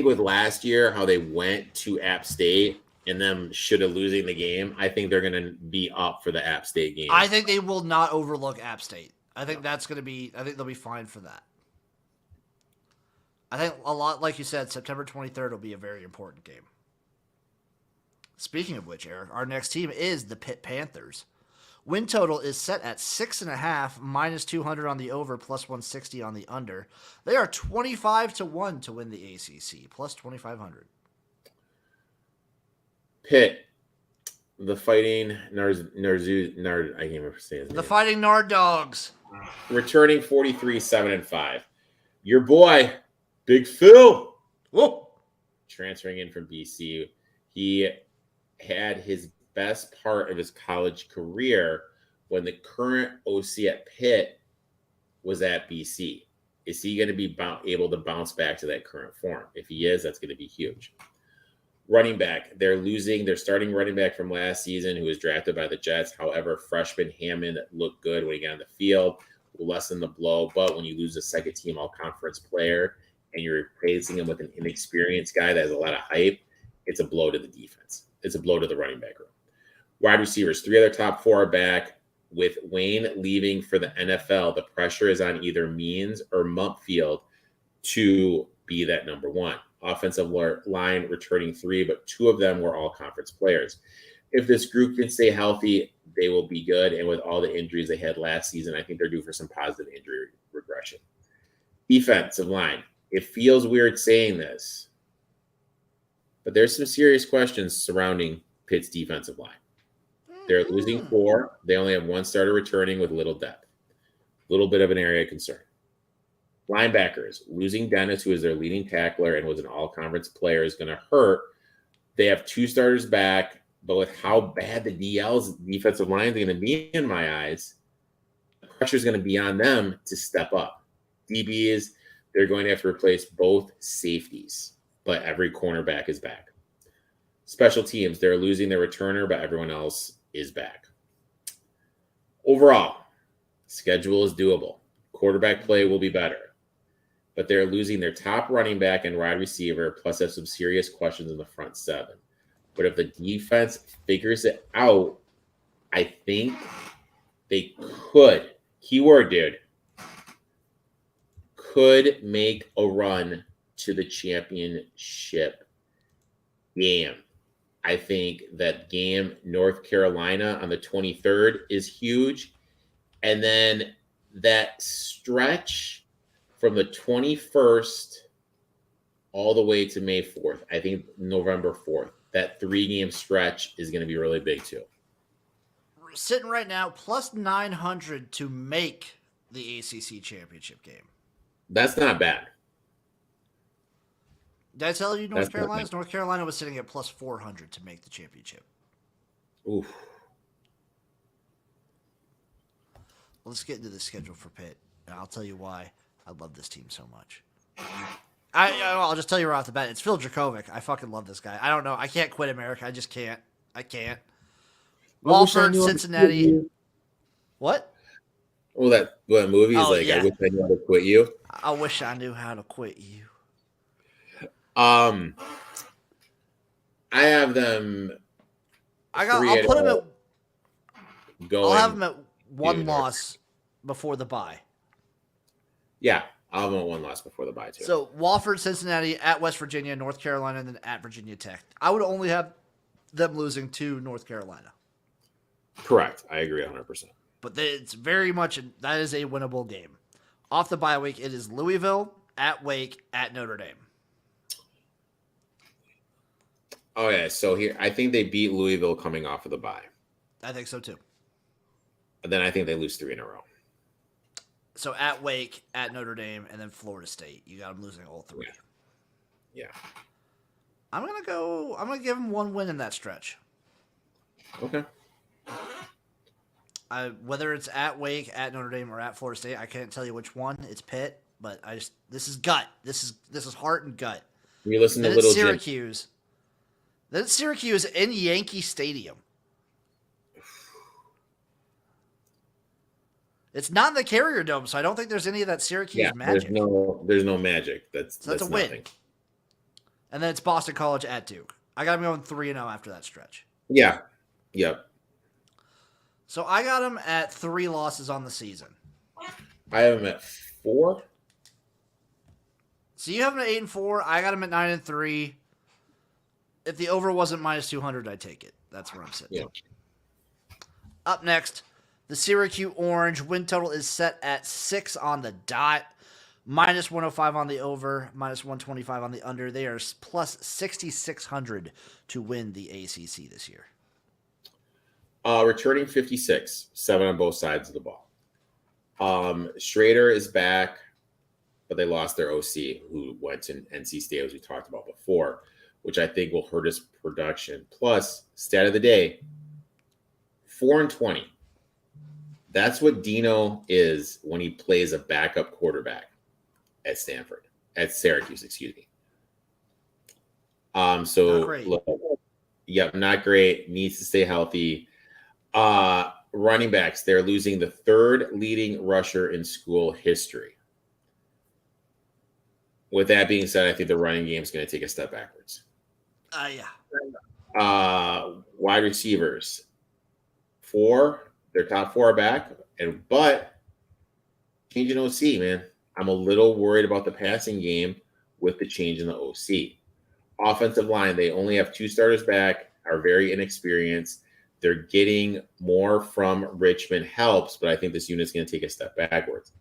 [SPEAKER 2] with last year, how they went to App State and them should have losing the game, I think they're going to be up for the App State game.
[SPEAKER 1] I think they will not overlook App State. I think I think they'll be fine for that. I think a lot, like you said, September 23rd will be a very important game. Speaking of which, Eric, our next team is the Pitt Panthers. Win total is set at 6.5, minus 200 on the over, plus 160 on the under. They are 25-1 to win the ACC, plus 2,500.
[SPEAKER 2] Pitt, the Fighting I can't remember saying his name.
[SPEAKER 1] The Fighting Nard Dogs.
[SPEAKER 2] Returning 43-7-5. Your boy, Big Phil.
[SPEAKER 1] Whoa.
[SPEAKER 2] Transferring in from BC. He had his best part of his college career when the current OC at Pitt was at BC. Is he going to be able to bounce back to that current form? If he is, that's going to be huge. Running back, they're losing their starting running back from last season who was drafted by the Jets. However, freshman Hammond looked good when he got on the field, will lessen the blow. But when you lose a second-team all-conference player and you're replacing him with an inexperienced guy that has a lot of hype, it's a blow to the defense. It's a blow to the running back room. Wide receivers, 3 other top 4 are back. With Wayne leaving for the NFL, the pressure is on either Means or Mumpfield to be that number 1. Offensive line returning 3, but 2 of them were all conference players. If this group can stay healthy, they will be good. And with all the injuries they had last season, I think they're due for some positive injury regression. Defensive line. It feels weird saying this, but there's some serious questions surrounding Pitt's defensive line. They're losing 4. They only have 1 starter returning with little depth. A little bit of an area of concern. Linebackers, losing Dennis, who is their leading tackler and was an all-conference player, is going to hurt. They have 2 starters back, but with how bad the DL's defensive line is going to be in my eyes, the pressure is going to be on them to step up. DBs, they're going to have to replace both safeties, but every cornerback is back. Special teams, they're losing their returner, but everyone else is back. Overall, schedule is doable. Quarterback play will be better, but they're losing their top running back and wide receiver, plus have some serious questions in the front 7. But if the defense figures it out, I think they could, keyword dude, could make a run to the championship game. I think that game, North Carolina on the 23rd, is huge. And then that stretch from the 21st all the way to May 4th, I think November 4th, that 3-game stretch is going to be really big too.
[SPEAKER 1] We're sitting right now plus 900 to make the ACC championship game.
[SPEAKER 2] That's not bad.
[SPEAKER 1] Did I tell you North Carolina was sitting at plus 400 to make the championship.
[SPEAKER 2] Oof.
[SPEAKER 1] Let's get into the schedule for Pitt, and I'll tell you why I love this team so much. I'll just tell you right off the bat, it's Phil Dracovic. I fucking love this guy. I don't know. I can't quit America. I just can't. I can't. Walford, Cincinnati. What?
[SPEAKER 2] Well, that movie is I wish I knew how to quit you.
[SPEAKER 1] I wish I knew how to quit you.
[SPEAKER 2] I have them.
[SPEAKER 1] I'll put them at
[SPEAKER 2] going.
[SPEAKER 1] I'll have them at one loss before the bye.
[SPEAKER 2] Yeah, I'll have them at one loss before the bye too.
[SPEAKER 1] So Wofford, Cincinnati, at West Virginia, North Carolina, and then at Virginia Tech. I would only have them losing to North Carolina.
[SPEAKER 2] Correct. I agree 100%.
[SPEAKER 1] But it's very much that is a winnable game. Off the bye week, it is Louisville, at Wake, at Notre Dame.
[SPEAKER 2] Oh yeah, so here I think they beat Louisville coming off of the bye.
[SPEAKER 1] I think so too.
[SPEAKER 2] And then I think they lose 3 in a row.
[SPEAKER 1] So at Wake, at Notre Dame, and then Florida State. You got them losing all 3.
[SPEAKER 2] Yeah.
[SPEAKER 1] I'm gonna give them one win in that stretch.
[SPEAKER 2] Okay.
[SPEAKER 1] Whether it's at Wake, at Notre Dame, or at Florida State, I can't tell you which one. It's Pitt, but this is gut. This is heart and gut.
[SPEAKER 2] You listen to
[SPEAKER 1] then
[SPEAKER 2] Little
[SPEAKER 1] it's Syracuse. Jim. Then it's Syracuse in Yankee Stadium. It's not in the Carrier Dome, so I don't think there's any of that Syracuse magic.
[SPEAKER 2] There's no magic. That's
[SPEAKER 1] a win. And then it's Boston College at Duke. I got them going 3-0 after that stretch.
[SPEAKER 2] Yeah. Yep.
[SPEAKER 1] So I got them at 3 losses on the season.
[SPEAKER 2] I have them at 4.
[SPEAKER 1] So you have them at 8-4. I got them at 9-3. If the over wasn't minus 200, I'd take it. That's where I'm sitting.
[SPEAKER 2] Yeah.
[SPEAKER 1] Up next, the Syracuse Orange win total is set at 6 on the dot. Minus 105 on the over, minus 125 on the under. They are plus 6,600 to win the ACC this year.
[SPEAKER 2] Returning 56, 7 on both sides of the ball. Schrader is back, but they lost their OC, who went to NC State, as we talked about before, which I think will hurt his production. Plus, stat of the day, 4-20. That's what Dino is when he plays a backup quarterback at Syracuse, excuse me. So
[SPEAKER 1] not great.
[SPEAKER 2] Not great. Needs to stay healthy. Running backs, they're losing the 3rd leading rusher in school history. With that being said, I think the running game is going to take a step backwards.
[SPEAKER 1] Yeah.
[SPEAKER 2] Wide receivers, 4. Their top 4 are back, but changing OC, man. I'm a little worried about the passing game with the change in the OC. Offensive line, they only have 2 starters back, are very inexperienced. They're getting more from Richmond helps, but I think this unit's going to take a step backwards.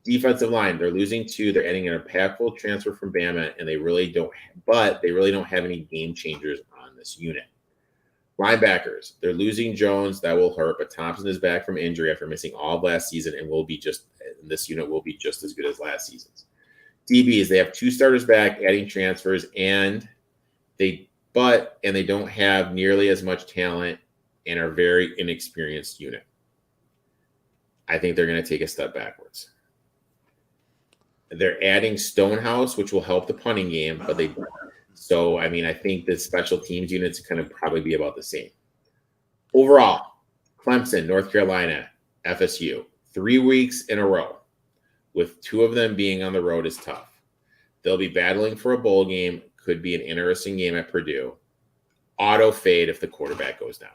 [SPEAKER 2] Defensive line, they're losing 2. They're adding an impactful transfer from Bama, and they really don't have any game changers on this unit. Linebackers, they're losing Jones. That will hurt, but Thompson is back from injury after missing all of last season and this unit will be just as good as last season's. DBs, they have 2 starters back, adding transfers, and they don't have nearly as much talent and are very inexperienced unit. I think they're going to take a step backwards. They're adding Stonehouse, which will help the punting game, but I think the special teams units kind of probably be about the same. Overall, Clemson, North Carolina, FSU, 3 weeks in a row, with 2 of them being on the road is tough. They'll be battling for a bowl game. Could be an interesting game at Purdue. Auto fade if the quarterback goes down.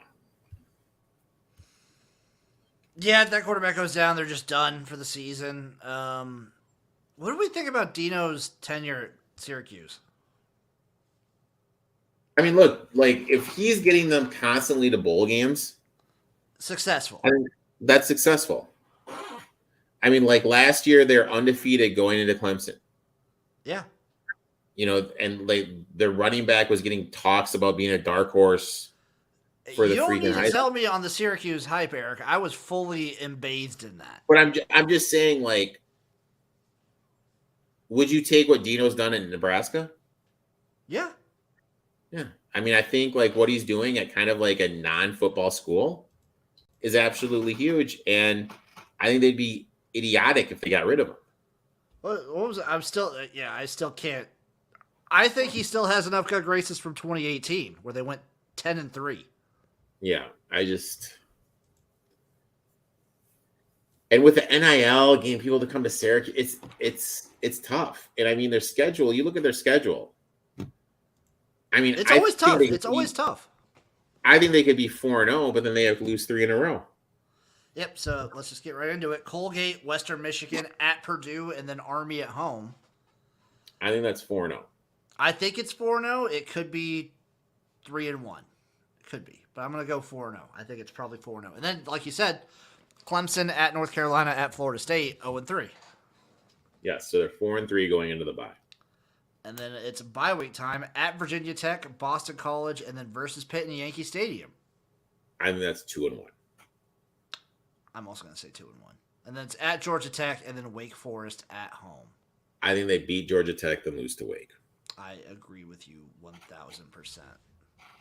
[SPEAKER 1] Yeah, if that quarterback goes down, they're just done for the season. What do we think about Dino's tenure at Syracuse?
[SPEAKER 2] I mean, look, if he's getting them constantly to bowl games,
[SPEAKER 1] successful.
[SPEAKER 2] That's successful. I mean, last year they're undefeated going into Clemson.
[SPEAKER 1] Yeah.
[SPEAKER 2] And their running back was getting talks about being a dark horse for the freaking hype. You don't need to
[SPEAKER 1] tell me on the Syracuse hype, Eric. I was fully embathed in that.
[SPEAKER 2] But I'm just saying, would you take what Dino's done in Nebraska?
[SPEAKER 1] Yeah.
[SPEAKER 2] Yeah. I mean, I think what he's doing at kind of a non-football school is absolutely huge. And I think they'd be idiotic if they got rid of him.
[SPEAKER 1] What was it? I still can't. I think he still has enough good graces from 2018 where they went 10-3.
[SPEAKER 2] Yeah. And with the NIL getting people to come to Syracuse, it's tough. And I mean, their schedule, you look at their schedule. I mean,
[SPEAKER 1] it's always tough. It's always tough.
[SPEAKER 2] I think they could be 4-0, but then they have to lose 3 in a row.
[SPEAKER 1] Yep, so let's just get right into it. Colgate, Western Michigan, at Purdue, and then Army at home.
[SPEAKER 2] I think that's 4-0.
[SPEAKER 1] I think it's 4-0. It could be 3-1. It could be. But I'm going to go 4-0. I think it's probably 4-0. And then, like you said, Clemson at North Carolina at Florida State, 0-3.
[SPEAKER 2] Yes, so they're 4-3 going into the bye.
[SPEAKER 1] And then it's bye week time at Virginia Tech, Boston College, and then versus Pitt in Yankee Stadium.
[SPEAKER 2] I think that's 2-1.
[SPEAKER 1] I'm also going to say 2-1. And then it's at Georgia Tech and then Wake Forest at home.
[SPEAKER 2] I think they beat Georgia Tech then lose to Wake.
[SPEAKER 1] I agree with you 1,000%.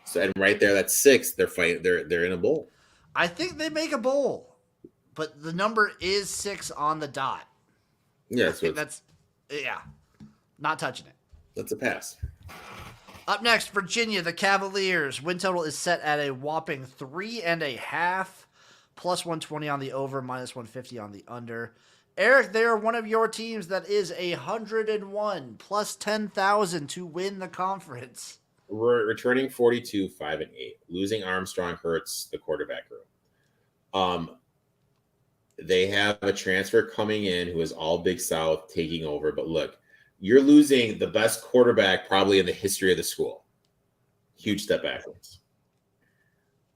[SPEAKER 2] So and right there, that's 6. They're fighting. They're in a bowl.
[SPEAKER 1] I think they make a bowl, but the number is 6 on the dot.
[SPEAKER 2] Yeah, so
[SPEAKER 1] not touching it.
[SPEAKER 2] That's a pass.
[SPEAKER 1] Up next, Virginia, the Cavaliers. Win total is set at a whopping 3.5, plus 120 on the over, minus 150 on the under. Erik, they are one of your teams that is 101, plus 10,000 to win the conference.
[SPEAKER 2] We're returning 42, 5-8. Losing Armstrong hurts the quarterback room. They have a transfer coming in who is all Big South taking over. But look, you're losing the best quarterback probably in the history of the school. Huge step backwards.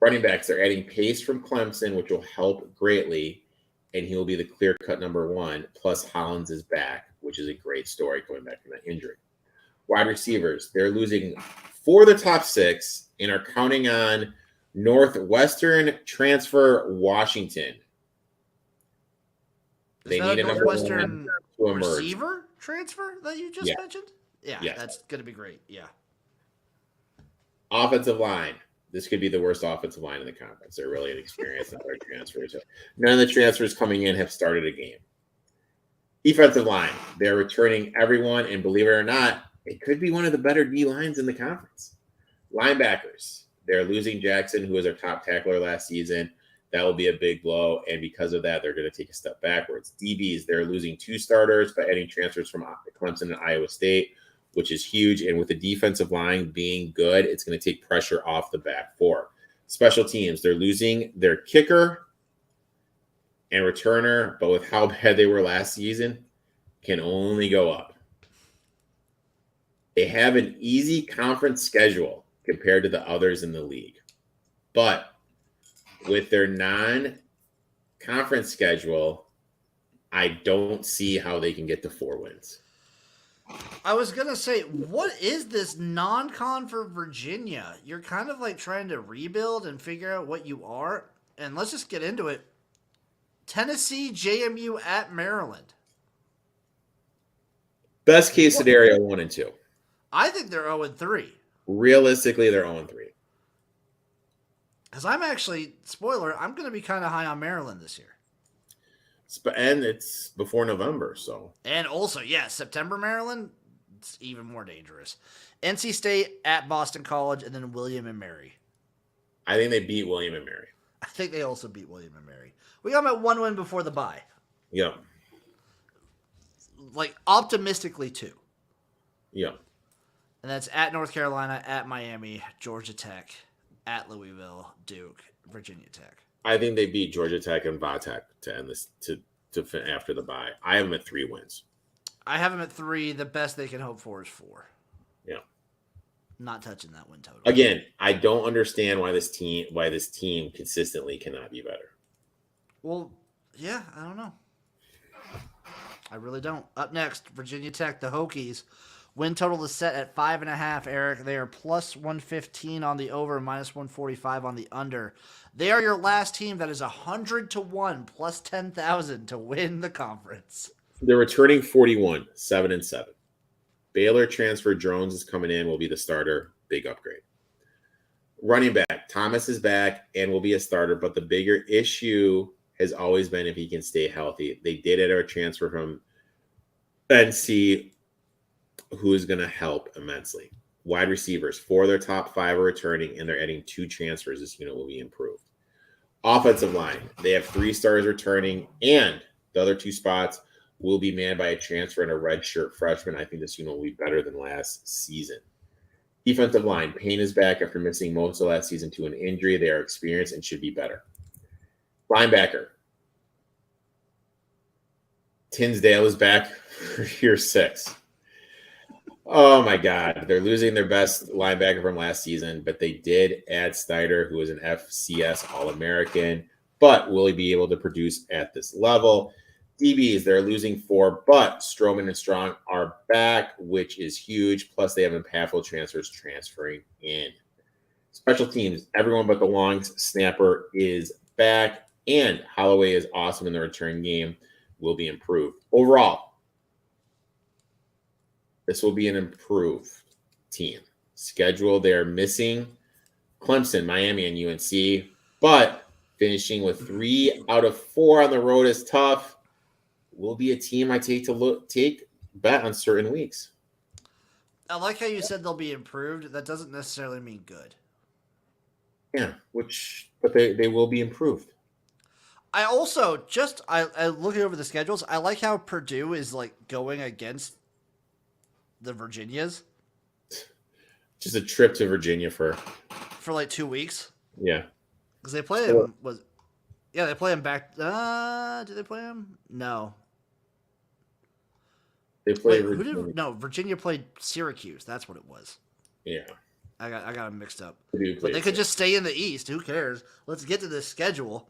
[SPEAKER 2] Running backs are adding Pace from Clemson, which will help greatly. And he will be the clear-cut number 1. Plus, Hollins is back, which is a great story going back from that injury. Wide receivers, they're losing 4 of the top 6 and are counting on Northwestern transfer Washington. They need a number 1 to emerge.
[SPEAKER 1] Receiver transfer that you just mentioned? Yeah, that's going to be great. Yeah.
[SPEAKER 2] Offensive line. This could be the worst offensive line in the conference. They're really inexperienced in their transfers. None of the transfers coming in have started a game. Defensive line. They're returning everyone, and believe it or not, it could be one of the better D lines in the conference. Linebackers. They're losing Jackson, who was our top tackler last season. That will be a big blow, and because of that, they're going to take a step backwards. DBs, they're losing 2 starters by adding transfers from Clemson and Iowa State, which is huge. And with the defensive line being good, it's going to take pressure off the back 4. Special teams, they're losing their kicker and returner, but with how bad they were last season, can only go up. They have an easy conference schedule compared to the others in the league. But with their non-conference schedule, I don't see how they can get to 4 wins.
[SPEAKER 1] I was going to say, what is this non-con for Virginia? You're kind of like trying to rebuild and figure out what you are. And let's just get into it. Tennessee, JMU at Maryland.
[SPEAKER 2] Best case scenario, 1 and 2.
[SPEAKER 1] I think they're 0-3.
[SPEAKER 2] Realistically, they're 0-3.
[SPEAKER 1] Because I'm actually, spoiler, I'm going to be kind of high on Maryland this year.
[SPEAKER 2] And it's before November, so.
[SPEAKER 1] And also, September, Maryland, it's even more dangerous. NC State at Boston College, and then William and Mary.
[SPEAKER 2] I think they beat William and Mary.
[SPEAKER 1] I think they also beat William and Mary. We got them at 1 win before the bye.
[SPEAKER 2] Yeah.
[SPEAKER 1] Like, optimistically, 2.
[SPEAKER 2] Yeah.
[SPEAKER 1] And that's at North Carolina, at Miami, Georgia Tech, at Louisville, Duke, Virginia Tech.
[SPEAKER 2] I think they beat Georgia Tech and Vatech to end this to after the bye. I have them at 3 wins.
[SPEAKER 1] I have them at 3. The best they can hope for is 4.
[SPEAKER 2] Yeah.
[SPEAKER 1] Not touching that win total.
[SPEAKER 2] Again, I don't understand why this team consistently cannot be better.
[SPEAKER 1] Well, yeah, I don't know. I really don't. Up next, Virginia Tech, the Hokies. Win total is set at 5.5, Erik. They are plus 115 on the over, minus 145 on the under. They are your last team that is 100-1, plus 10,000 to win the conference.
[SPEAKER 2] They're returning 41, 7-7. Baylor transfer Jones is coming in, will be the starter. Big upgrade. Running back, Thomas is back and will be a starter, but the bigger issue has always been if he can stay healthy. They did add a transfer from NC, who is going to help immensely. Wide receivers, 4 of their top 5 are returning, and they're adding 2 transfers. This unit will be improved. Offensive line, they have 3 stars returning, and the other 2 spots will be manned by a transfer and a redshirt freshman. I think this unit will be better than last season. Defensive line, Payne is back after missing most of last season to an injury. They are experienced and should be better. Linebacker, Tinsdale is back for year 6. Oh my God. They're losing their best linebacker from last season, but they did add Snyder, who is an FCS All-American. But will he be able to produce at this level? DBs, they're losing 4, but Stroman and Strong are back, which is huge. Plus, they have impactful transfers transferring in. Special teams, everyone but the long snapper is back, and Holloway is awesome in the return game, will be improved. Overall, this will be an improved team. Schedule, they're missing Clemson, Miami, and UNC, but finishing with 3 out of 4 on the road is tough. Will be a team I take bet on certain weeks.
[SPEAKER 1] I like how you said they'll be improved. That doesn't necessarily mean good.
[SPEAKER 2] Yeah, but they will be improved.
[SPEAKER 1] I also I looking over the schedules. I like how Purdue is like going against the Virginias.
[SPEAKER 2] Just a trip to Virginia for
[SPEAKER 1] like 2 weeks.
[SPEAKER 2] Yeah,
[SPEAKER 1] because they play them they play them back. Did they play them? No.
[SPEAKER 2] They played.
[SPEAKER 1] Virginia played Syracuse. That's what it was.
[SPEAKER 2] Yeah.
[SPEAKER 1] I got them mixed up. But they could just stay in the East. Who cares? Let's get to this schedule.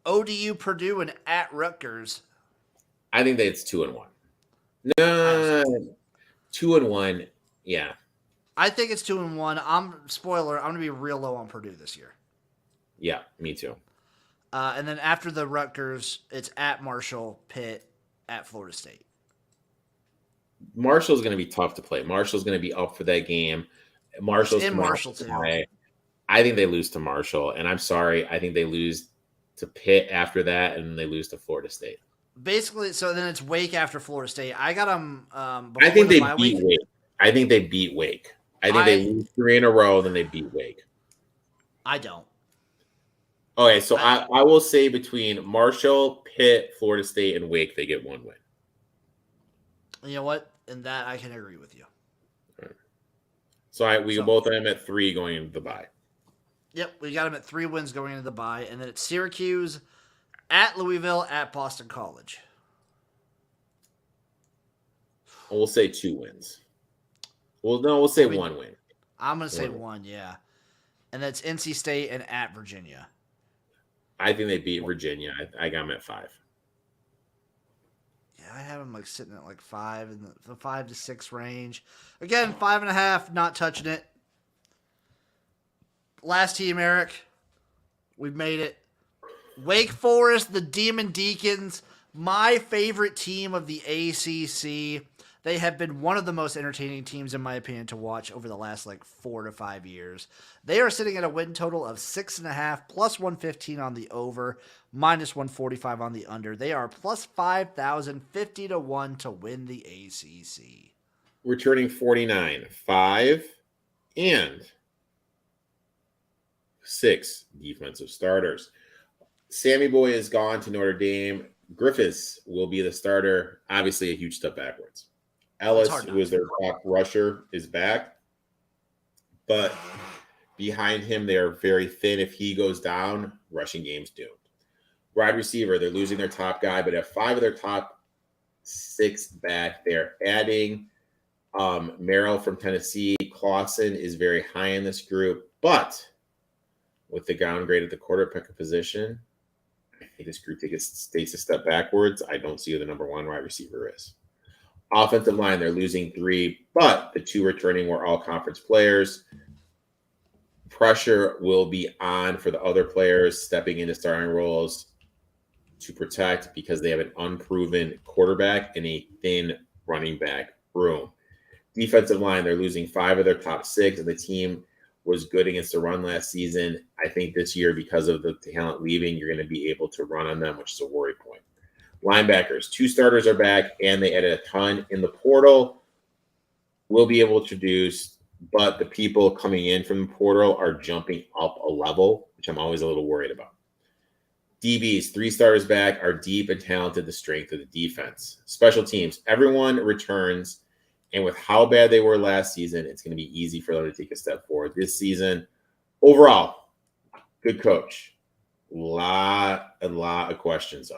[SPEAKER 1] ODU, Purdue, and at Rutgers.
[SPEAKER 2] I think that it's 2-1. No, 2-1. Yeah.
[SPEAKER 1] I think it's 2-1. I'm going to be real low on Purdue this year.
[SPEAKER 2] Yeah, me too.
[SPEAKER 1] And then after the Rutgers, it's at Marshall, Pitt, at Florida State.
[SPEAKER 2] Marshall's going to be tough to play. Marshall's going to be up for that game. Marshall's
[SPEAKER 1] in Marshall too.
[SPEAKER 2] I think they lose to Marshall, and I'm sorry. I think they lose to Pitt after that, and they lose to Florida State.
[SPEAKER 1] Basically, so then it's Wake after Florida State. I got them.
[SPEAKER 2] I think they beat Wake. I think they beat Wake. I think they lose 3 in a row, then they beat Wake.
[SPEAKER 1] I don't.
[SPEAKER 2] Okay, so I will say between Marshall, Pitt, Florida State, and Wake, they get 1 win.
[SPEAKER 1] You know what? In that, I can agree with you.
[SPEAKER 2] Right. So we both have them at 3 going into the bye.
[SPEAKER 1] Yep, we got them at 3 wins going into the bye, and then it's Syracuse, at Louisville, at Boston College.
[SPEAKER 2] We'll say 2 wins. Well, no, we'll say 1 win.
[SPEAKER 1] I'm going to say 1, yeah. And that's NC State and at Virginia.
[SPEAKER 2] I think they beat Virginia. I got them at 5.
[SPEAKER 1] Yeah, I have them like sitting at like 5 in the 5 to 6 range. Again, 5.5, not touching it. Last team, Eric. We've made it. Wake Forest, the Demon Deacons, my favorite team of the ACC. They have been one of the most entertaining teams, in my opinion, to watch over the last 4 to 5 years. They are sitting at a win total of 6.5, plus 115 on the over, minus 145 on the under. They are plus 5,050 to 1 to win the ACC.
[SPEAKER 2] Returning 49, 5 and 6 defensive starters. Sammy Boy is gone to Notre Dame. Griffiths will be the starter. Obviously, a huge step backwards. Ellis, who is their top rusher, is back. But behind him, they are very thin. If he goes down, rushing game's doomed. Wide receiver, they're losing their top guy, but have 5 of their top 6 back. They're adding Merrill from Tennessee. Clausen is very high in this group. But with the downgrade at the quarterback position, I think this group takes a step backwards. I don't see who the number 1 wide receiver is. Offensive line, they're losing 3, but the 2 returning were all conference players. Pressure will be on for the other players stepping into starting roles to protect because they have an unproven quarterback and a thin running back room. Defensive line, they're losing 5 of their top 6, and the team was good against the run last season. I think this year, because of the talent leaving, you're going to be able to run on them, which is a worry point. Linebackers, 2 starters are back, and they added a ton in the portal. Will be able to produce, but the people coming in from the portal are jumping up a level, which I'm always a little worried about. DBs, 3 starters back, are deep and talented, the strength of the defense. Special teams, everyone returns, and with how bad they were last season, it's going to be easy for them to take a step forward this season. Overall, good coach. A lot of questions, though.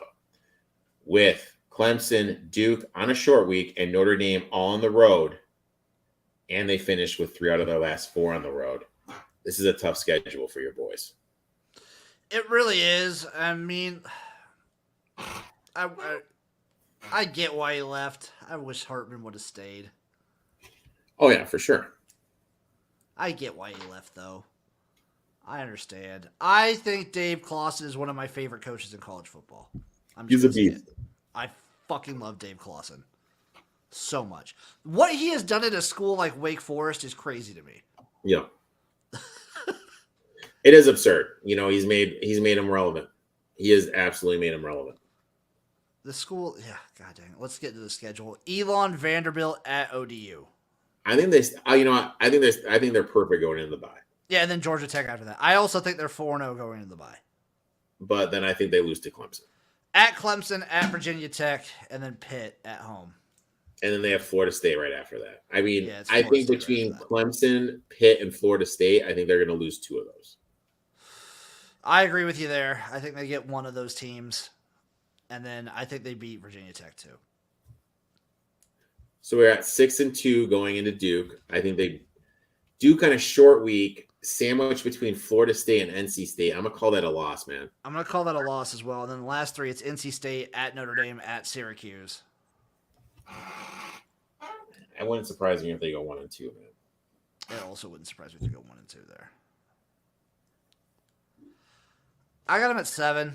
[SPEAKER 2] With Clemson, Duke on a short week, and Notre Dame all on the road. And they finished with 3 out of their last 4 on the road. This is a tough schedule for your boys.
[SPEAKER 1] It really is. I mean, I get why he left. I wish Hartman would have stayed.
[SPEAKER 2] Oh, yeah, for sure.
[SPEAKER 1] I get why he left, though. I understand. I think Dave Clawson is one of my favorite coaches in college football.
[SPEAKER 2] He's a beast.
[SPEAKER 1] I fucking love Dave Clawson so much. What he has done at a school like Wake Forest is crazy to me.
[SPEAKER 2] Yeah. It is absurd. You know, he's made him relevant. He has absolutely made him relevant.
[SPEAKER 1] The school, yeah, god dang it. Let's get to the schedule. Elon, Vanderbilt at ODU.
[SPEAKER 2] I think I think they're perfect going into the bye.
[SPEAKER 1] Yeah, and then Georgia Tech after that. I also think they're 4-0 going into the bye.
[SPEAKER 2] But then I think they lose to Clemson.
[SPEAKER 1] At Clemson, at Virginia Tech, and then Pitt at home.
[SPEAKER 2] And then they have Florida State right after that. I mean,
[SPEAKER 1] Yeah,
[SPEAKER 2] I think between Clemson, Pitt, and Florida State, I think they're going to lose 2 of those.
[SPEAKER 1] I agree with you there. I think they get one of those teams. And then I think they beat Virginia Tech too.
[SPEAKER 2] So we're at 6-2 going into Duke. I think they do kind of short week, sandwich between Florida State and NC State. I'm going to call that a loss, man.
[SPEAKER 1] I'm going to call that a loss as well. And then the last 3, it's NC State, at Notre Dame, at Syracuse.
[SPEAKER 2] It wouldn't surprise me if they go 1-2, man.
[SPEAKER 1] It also wouldn't surprise me if they go 1-2 there. I got them at 7.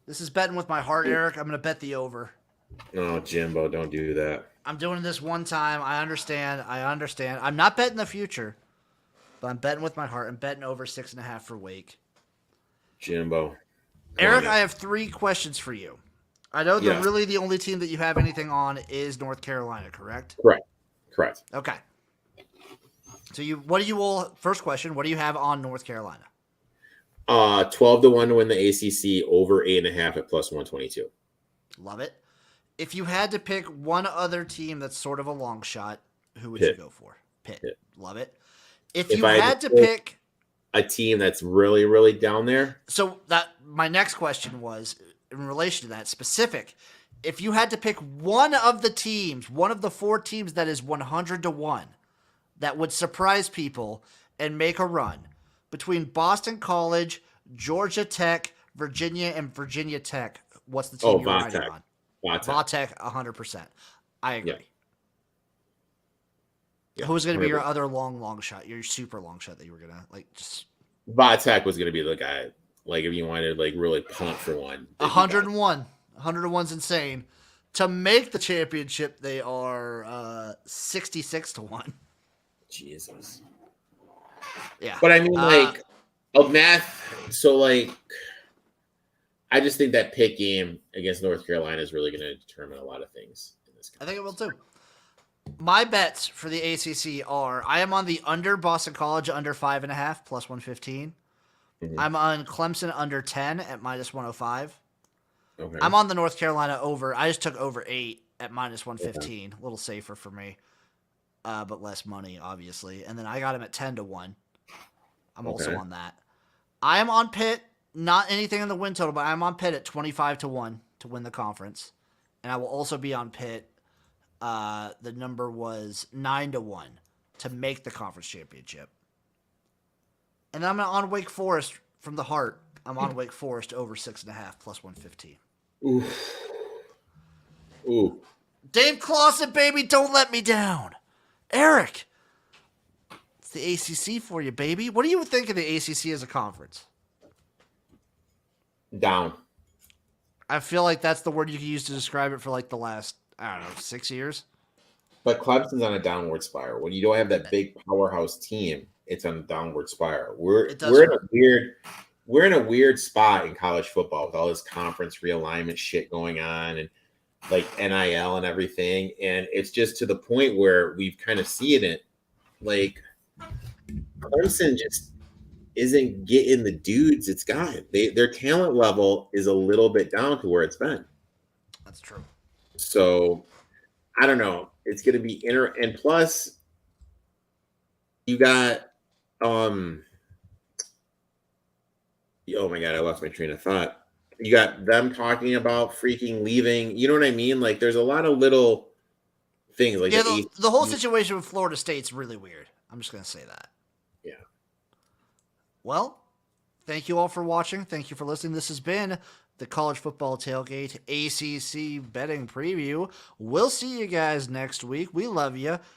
[SPEAKER 1] This is betting with my heart, Eric. I'm going to bet the over.
[SPEAKER 2] No, Jimbo, don't do that.
[SPEAKER 1] I'm doing this one time. I understand. I'm not betting the future, but I'm betting with my heart. I'm betting over 6.5 for Wake.
[SPEAKER 2] Jimbo.
[SPEAKER 1] Eric, I have 3 questions for you. I know that really the only team that you have anything on is North Carolina, correct?
[SPEAKER 2] Correct.
[SPEAKER 1] Okay. So first question, what do you have on North Carolina?
[SPEAKER 2] 12-1 to win the ACC, over 8.5 at plus 122.
[SPEAKER 1] Love it. If you had to pick one other team that's sort of a long shot, who would you go for? Pitt. Love it. If you had to pick
[SPEAKER 2] a team that's really, really down there.
[SPEAKER 1] So my next question was in relation to that specific. If you had to pick one of the teams, one of the 4 teams that is 100-1 that would surprise people and make a run between Boston College, Georgia Tech, Virginia, and Virginia Tech, what's the team you're riding on? Vatech, 100%. I agree. Yeah. Who's going to be your other long shot? Your super long shot that you were going to just.
[SPEAKER 2] Vatech was going to be the guy. Like if you wanted to really punt for one.
[SPEAKER 1] 101. 101's insane. To make the championship, they are 66-1.
[SPEAKER 2] Jesus.
[SPEAKER 1] Yeah.
[SPEAKER 2] But I mean, of math, so I just think that Pitt game against North Carolina is really going to determine a lot of things in this game.
[SPEAKER 1] I think it will too. My bets for the ACC are: I am on the under Boston College under 5.5 plus 115. Mm-hmm. I'm on Clemson under 10 at minus 105. Okay. I'm on the North Carolina over. I just took over 8 at minus 115. A little safer for me, but less money, obviously. And then I got him at 10-1. I'm also on that. I am on Pitt. Not anything in the win total, but I'm on Pitt at 25-1 to win the conference. And I will also be on Pitt. The number was 9-1 to make the conference championship. And then I'm on Wake Forest from the heart. I'm on Wake Forest over 6.5 plus 115.
[SPEAKER 2] Ooh.
[SPEAKER 1] Dave Clawson, baby, don't let me down. Eric, it's the ACC for you, baby. What do you think of the ACC as a conference?
[SPEAKER 2] Down.
[SPEAKER 1] I feel like that's the word you could use to describe it for the last, 6 years.
[SPEAKER 2] But Clemson's on a downward spiral. When you don't have that big powerhouse team, it's on a downward spiral. We're in a weird spot in college football with all this conference realignment shit going on and NIL and everything. And it's just to the point where we've kind of seen it. Clemson just isn't getting the dudes it's got. Their talent level is a little bit down to where it's been.
[SPEAKER 1] That's true.
[SPEAKER 2] So I don't know. It's going to be and plus you got oh my God, I lost my train of thought. You got them talking about freaking leaving. You know what I mean? Like, there's a lot of little things like
[SPEAKER 1] the whole situation with Florida State's really weird. I'm just gonna say that.
[SPEAKER 2] Yeah.
[SPEAKER 1] Well, thank you all for watching. Thank you for listening. This has been the College Football Tailgate ACC betting preview. We'll see you guys next week. We love you.